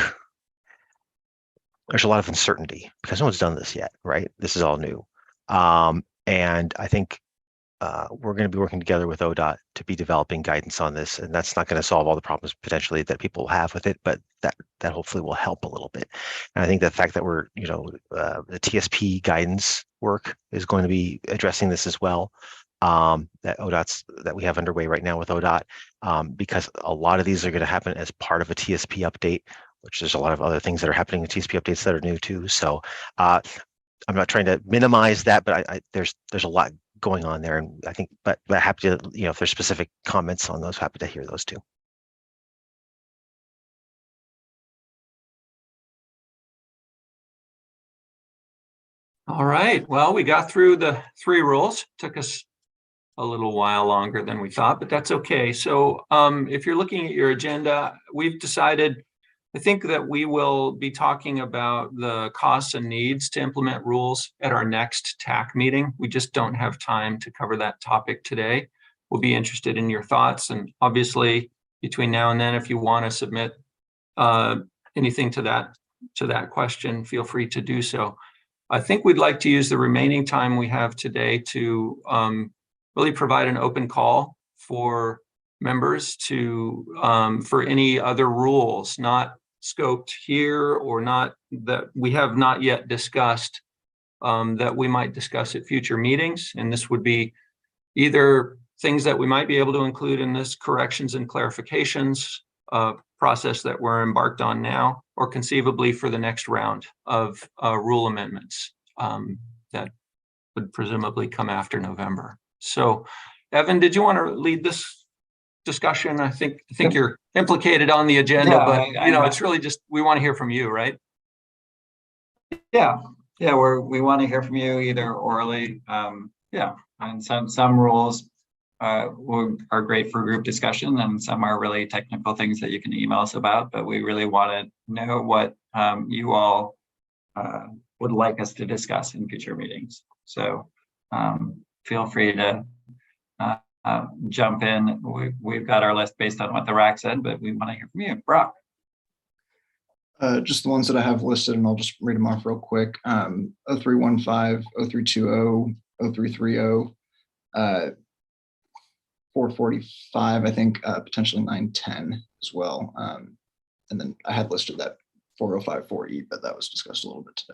there's a lot of uncertainty because no one's done this yet, right? This is all new. And I think we're going to be working together with ODOT to be developing guidance on this, and that's not going to solve all the problems potentially that people have with it, but that hopefully will help a little bit. And I think the fact that we're, the TSP guidance work is going to be addressing this as well. That we have underway right now with ODOT, because a lot of these are going to happen as part of a TSP update, which there's a lot of other things that are happening in TSP updates that are new too. So I'm not trying to minimize that, but there's a lot going on there, and I think, but happy to, if there's specific comments on those, happy to hear those too. All right, well, we got through the 3 rules. Took us a little while longer than we thought, but that's okay. So if you're looking at your agenda, we've decided, I think that we will be talking about the costs and needs to implement rules at our next TAC meeting. We just don't have time to cover that topic today. We'll be interested in your thoughts, and obviously between now and then, if you want to submit anything to that question, feel free to do so. I think we'd like to use the remaining time we have today to really provide an open call for members to for any other rules not scoped here or not that we have not yet discussed that we might discuss at future meetings. And this would be either things that we might be able to include in this corrections and clarifications process that we're embarked on now, or conceivably for the next round of rule amendments that would presumably come after November. So, Evan, did you want to lead this discussion? I think you're implicated on the agenda, but it's really just we want to hear from you, right? Yeah, we want to hear from you either orally. And some rules are great for group discussion, and some are really technical things that you can email us about. But we really want to know what you all would like us to discuss in future meetings. So feel free to jump in. We've got our list based on what the RAC said, but we want to hear from you. Brock. Just the ones that I have listed, and I'll just read them off real quick. 0315, 0320, 0330, 445, I think potentially 910 as well. And then I had listed that 4054E, but that was discussed a little bit today.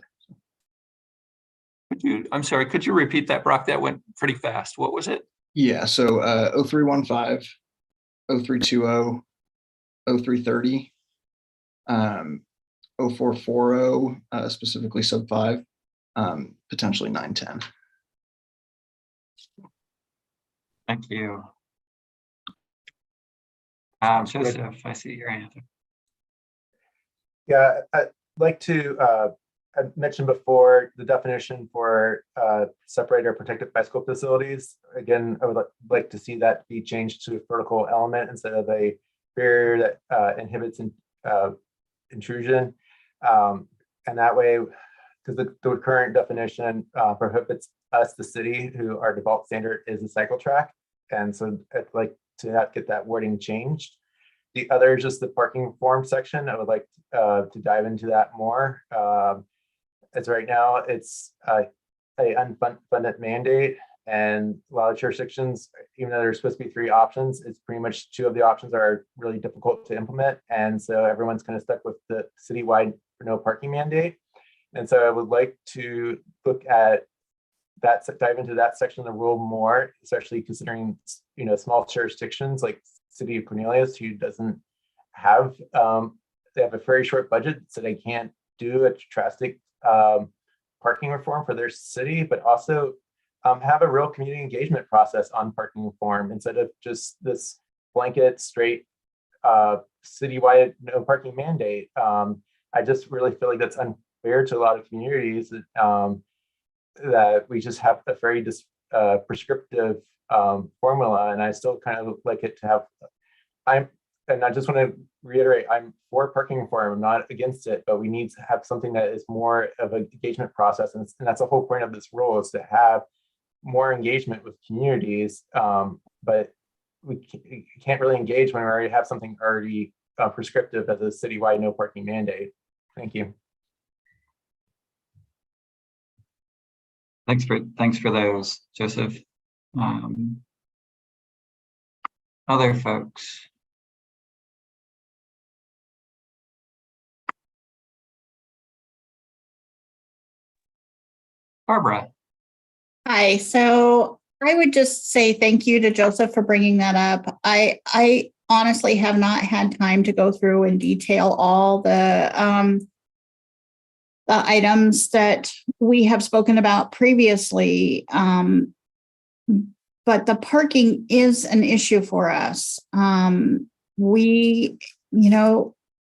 I'm sorry, could you repeat that, Brock? That went pretty fast. What was it? Yeah, so 0315, 0320, 0330, 0440, specifically sub 5, potentially 910. Thank you. Joseph, I see your hand. Yeah, I'd like to, I mentioned before the definition for separated or protected bicycle facilities. Again, I would like to see that be changed to a vertical element instead of a barrier that inhibits intrusion. And that way, because the current definition prohibits us, the city, who our default standard is a cycle track. And so I'd like to get that wording changed. The other is just the parking form section. I would like to dive into that more. As right now, it's a unfunded mandate, and a lot of jurisdictions, even though there's supposed to be 3 options, it's pretty much 2 of the options are really difficult to implement. And so everyone's kind of stuck with the citywide no parking mandate. And so I would like to look at that, dive into that section of the rule more, especially considering, small jurisdictions like City of Cornelius, who doesn't have, they have a very short budget, so they can't do a drastic parking reform for their city, but also have a real community engagement process on parking reform instead of just this blanket straight citywide no parking mandate. I just really feel like that's unfair to a lot of communities, that we just have a very prescriptive formula, and I still kind of like it to have. And I just want to reiterate, I'm for parking reform, I'm not against it, but we need to have something that is more of an engagement process. And that's the whole point of this rule, is to have more engagement with communities. But we can't really engage when we already have something already prescriptive as a citywide no parking mandate. Thank you. Thanks for those, Joseph. Other folks. Barbara. Hi, so I would just say thank you to Joseph for bringing that up. I honestly have not had time to go through in detail all the items that we have spoken about previously. But the parking is an issue for us.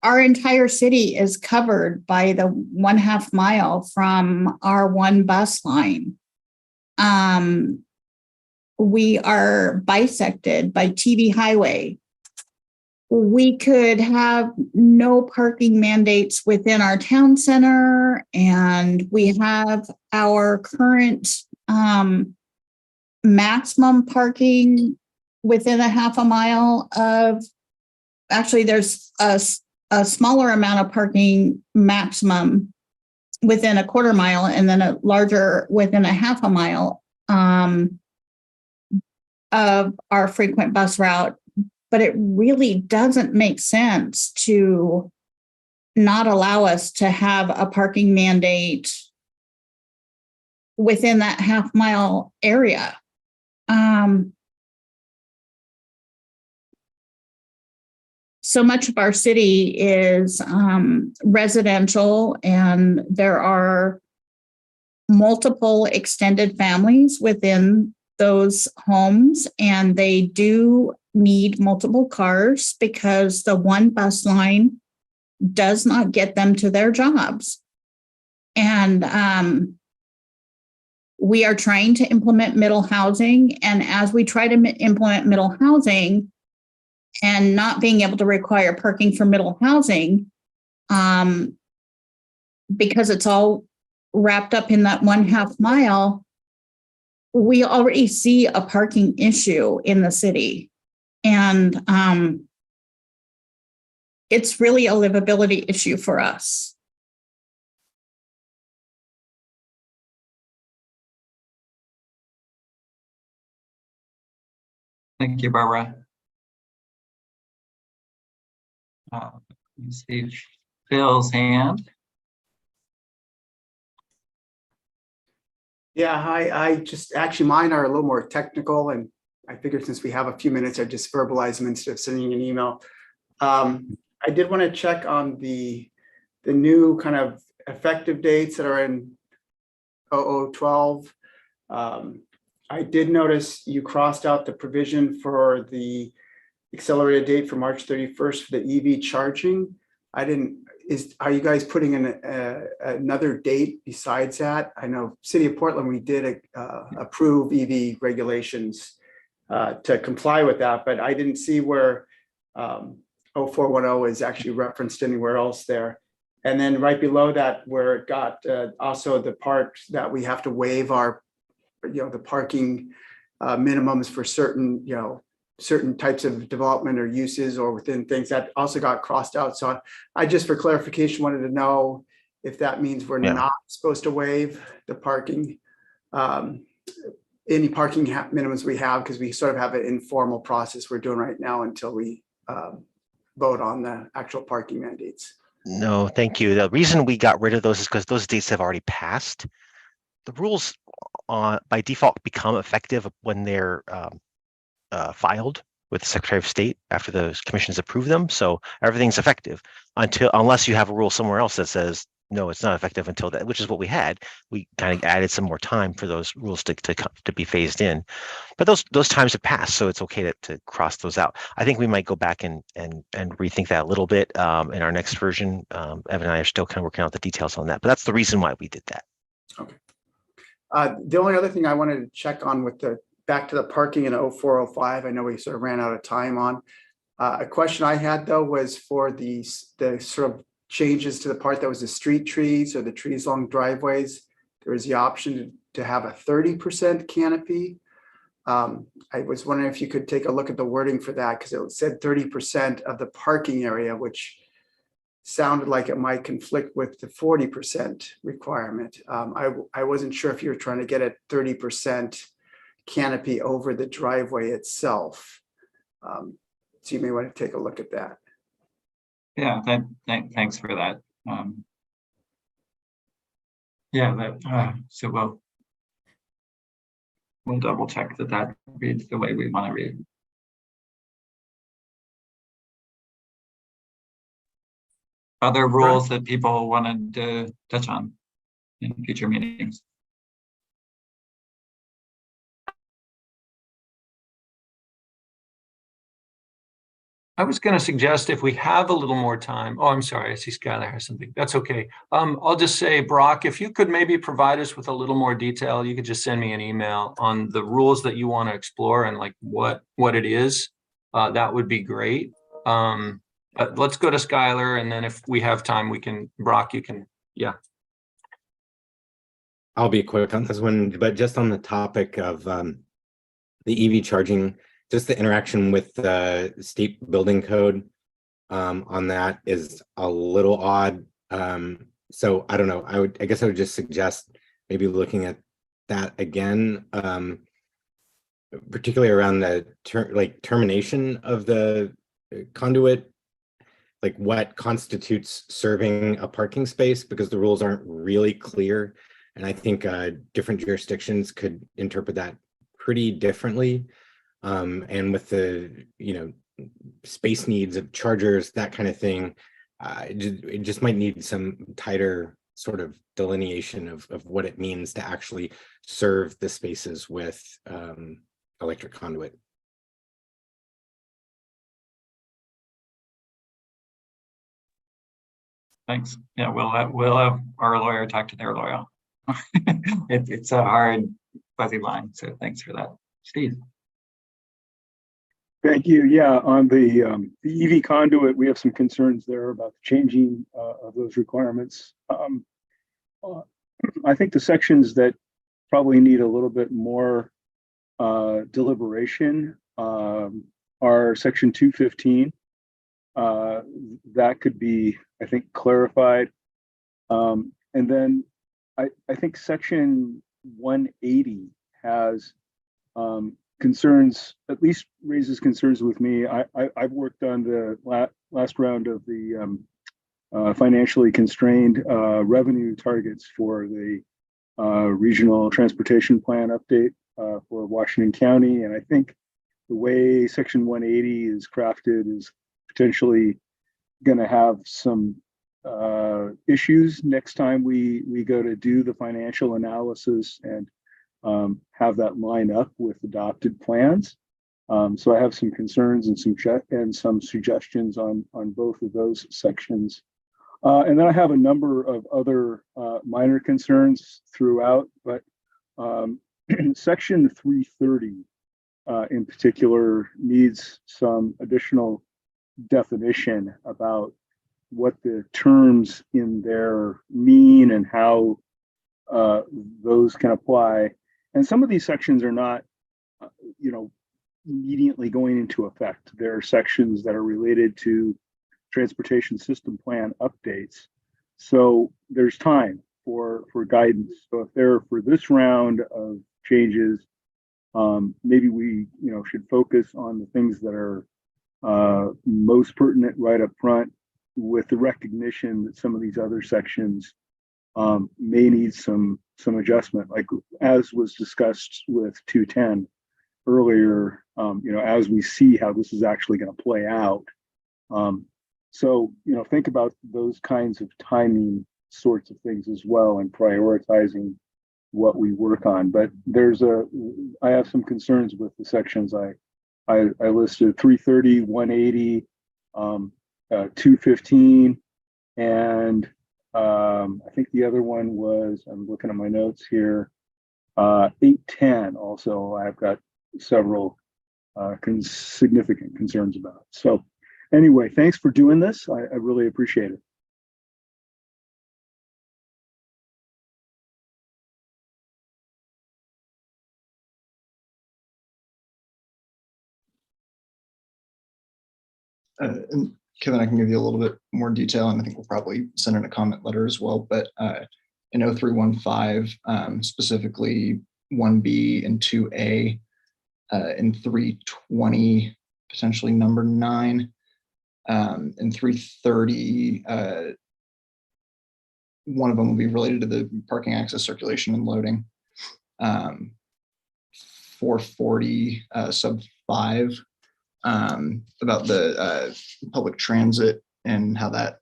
Our entire city is covered by the 1/2 mile from our one bus line. We are bisected by TV Highway. We could have no parking mandates within our town center, and we have our current maximum parking within a 1/2 mile of, actually there's a smaller amount of parking maximum within a 1/4 mile, and then a larger within a 1/2 mile of our frequent bus route. But it really doesn't make sense to not allow us to have a parking mandate within that 1/2 mile area. So much of our city is residential, and there are multiple extended families within those homes, and they do need multiple cars because the one bus line does not get them to their jobs. And we are trying to implement middle housing, and as we try to implement middle housing and not being able to require parking for middle housing, because it's all wrapped up in that 1/2 mile, we already see a parking issue in the city. And it's really a livability issue for us. Thank you, Barbara. Let me see Phil's hand. Yeah, hi. I just actually mine are a little more technical, and I figured since we have a few minutes, I'd just verbalize them instead of sending an email. I did want to check on the new kind of effective dates that are in 0012. I did notice you crossed out the provision for the accelerated date for March 31st for the EV charging. Are you guys putting in another date besides that? I know City of Portland, we did approve EV regulations to comply with that, but I didn't see where 0410 is actually referenced anywhere else there. And then right below that, where it got also the part that we have to waive our, the parking minimums for certain, certain types of development or uses or within things, that also got crossed out. So I just, for clarification, wanted to know if that means we're not supposed to waive the parking, any parking minimums we have, because we sort of have an informal process we're doing right now until we vote on the actual parking mandates. No, thank you. The reason we got rid of those is because those dates have already passed. The rules by default become effective when they're filed with the Secretary of State after the commissions approve them. So everything's effective unless you have a rule somewhere else that says, no, it's not effective until that, which is what we had. We kind of added some more time for those rules to be phased in. But those times have passed, so it's okay to cross those out. I think we might go back and rethink that a little bit in our next version. Evan and I are still kind of working out the details on that, but that's the reason why we did that. Okay. The only other thing I wanted to check on with back to the parking in 0405, I know we sort of ran out of time on. A question I had though was for the sort of changes to the part that was the street trees or the trees along driveways. There was the option to have a 30% canopy. I was wondering if you could take a look at the wording for that, because it said 30% of the parking area, which sounded like it might conflict with the 40% requirement. I wasn't sure if you were trying to get a 30% canopy over the driveway itself. So you may want to take a look at that. Yeah, thanks for that. So we'll double check that reads the way we want to read. Other rules that people wanted to touch on in future meetings? I was going to suggest if we have a little more time. Oh, I'm sorry. I see Skylar has something. That's okay. I'll just say, Brock, if you could maybe provide us with a little more detail, you could just send me an email on the rules that you want to explore and like what it is. That would be great. But let's go to Skylar, and then if we have time, we can, Brock, you can, yeah. I'll be quick on this one, but just on the topic of the EV charging, just the interaction with the state building code on that is a little odd. So I don't know. I guess I would just suggest maybe looking at that again, particularly around the termination of the conduit, like what constitutes serving a parking space, because the rules aren't really clear. And I think different jurisdictions could interpret that pretty differently. And with the, space needs of chargers, that kind of thing, it just might need some tighter sort of delineation of what it means to actually serve the spaces with electric conduit. Thanks. Yeah, we'll have our lawyer talk to their lawyer. It's a hard, fuzzy line. So thanks for that, Steve. Thank you. Yeah, on the EV conduit, we have some concerns there about the changing of those requirements. I think the sections that probably need a little bit more deliberation are section 215. That could be, I think, clarified. And then I think section 180 has concerns, at least raises concerns with me. I've worked on the last round of the financially constrained revenue targets for the regional transportation plan update for Washington County. And I think the way section 180 is crafted is potentially going to have some issues next time we go to do the financial analysis and have that line up with adopted plans. So I have some concerns and some suggestions on both of those sections. And then I have a number of other minor concerns throughout, but section 330 in particular needs some additional definition about what the terms in there mean and how those can apply. And some of these sections are not, immediately going into effect. There are sections that are related to transportation system plan updates. So there's time for guidance. So if they're for this round of changes, maybe we, should focus on the things that are most pertinent right up front, with the recognition that some of these other sections may need some adjustment, like as was discussed with 210 earlier, as we see how this is actually going to play out. So, think about those kinds of timing sorts of things as well, and prioritizing what we work on. But I have some concerns with the sections I listed: 330, 180, 215, and I think the other one was, I'm looking at my notes here, 810 also I've got several significant concerns about. So anyway, thanks for doing this. I really appreciate it. Kevin, I can give you a little bit more detail, and I think we'll probably send in a comment letter as well. But in 0315, specifically 1B and 2A, in 320, potentially number 9, and 330, one of them will be related to the parking access, circulation, and loading. 440 sub 5, about the public transit and how that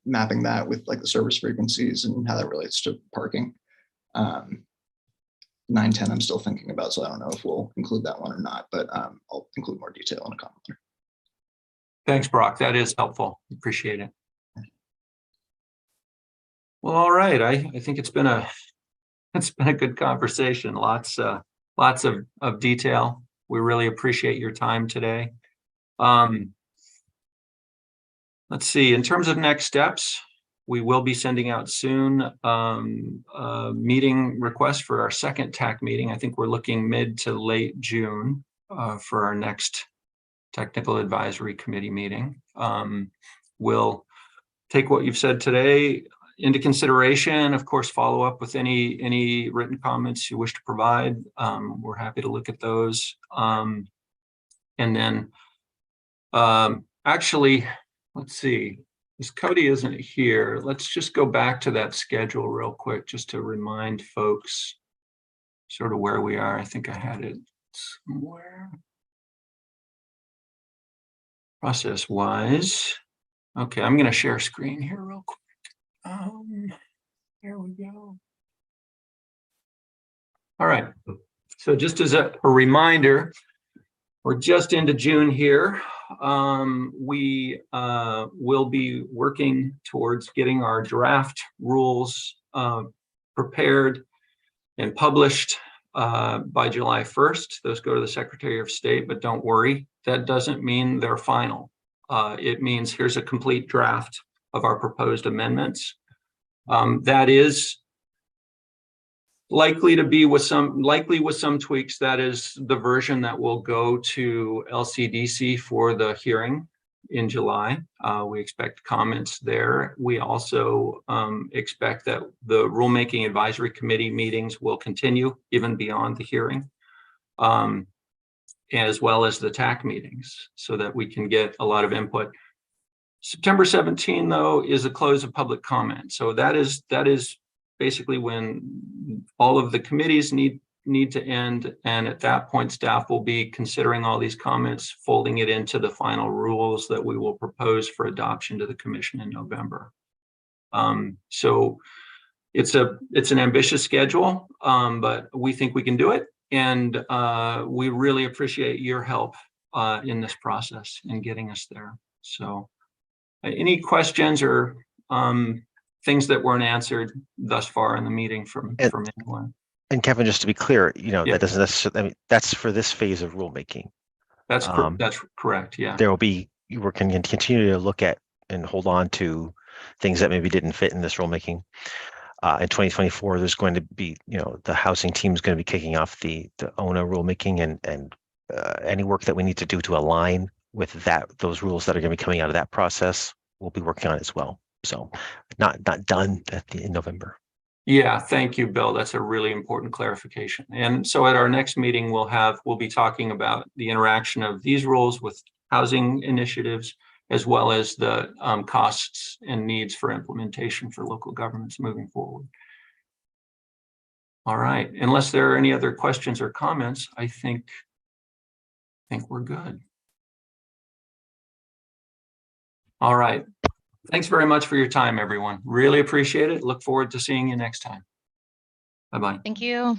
mapping that with like the service frequencies and how that relates to parking. 910 I'm still thinking about, so I don't know if we'll include that one or not, but I'll include more detail in a comment letter. Thanks, Brock. That is helpful. Appreciate it. Well, all right. I think it's been a good conversation. Lots of detail. We really appreciate your time today. Let's see. In terms of next steps, we will be sending out soon a meeting request for our second TAC meeting. I think we're looking mid to late June for our next technical advisory committee meeting. We'll take what you've said today into consideration, of course, follow up with any written comments you wish to provide. We're happy to look at those. And then actually, let's see, as Cody isn't here, let's just go back to that schedule real quick, just to remind folks sort of where we are. I think I had it somewhere. Process-wise. Okay, I'm going to share screen here real quick. There we go. All right. So just as a reminder, we're just into June here. We will be working towards getting our draft rules prepared and published by July 1st. Those go to the Secretary of State, but don't worry, that doesn't mean they're final. It means here's a complete draft of our proposed amendments. That is likely to be with some tweaks. That is the version that will go to LCDC for the hearing in July. We expect comments there. We also expect that the rulemaking advisory committee meetings will continue even beyond the hearing, as well as the TAC meetings, so that we can get a lot of input. September 17, though, is a close of public comment. So that is basically when all of the committees need to end. And at that point, staff will be considering all these comments, folding it into the final rules that we will propose for adoption to the commission in November. So it's an ambitious schedule, but we think we can do it. And we really appreciate your help in this process in getting us there. So any questions or things that weren't answered thus far in the meeting from anyone? And Kevin, just to be clear, Yeah. that doesn't necessarily, I mean, that's for this phase of rulemaking. That's correct. Yeah. There will be, we're going to continue to look at and hold on to things that maybe didn't fit in this rulemaking. In 2024, there's going to be, the housing team is going to be kicking off the ONA rulemaking and any work that we need to do to align with those rules that are going to be coming out of that process, we'll be working on as well. So not done in November. Yeah, thank you, Bill. That's a really important clarification. And so at our next meeting, we'll be talking about the interaction of these rules with housing initiatives, as well as the costs and needs for implementation for local governments moving forward. All right, unless there are any other questions or comments, I think we're good. All right. Thanks very much for your time, everyone. Really appreciate it. Look forward to seeing you next time. Bye-bye. Thank you.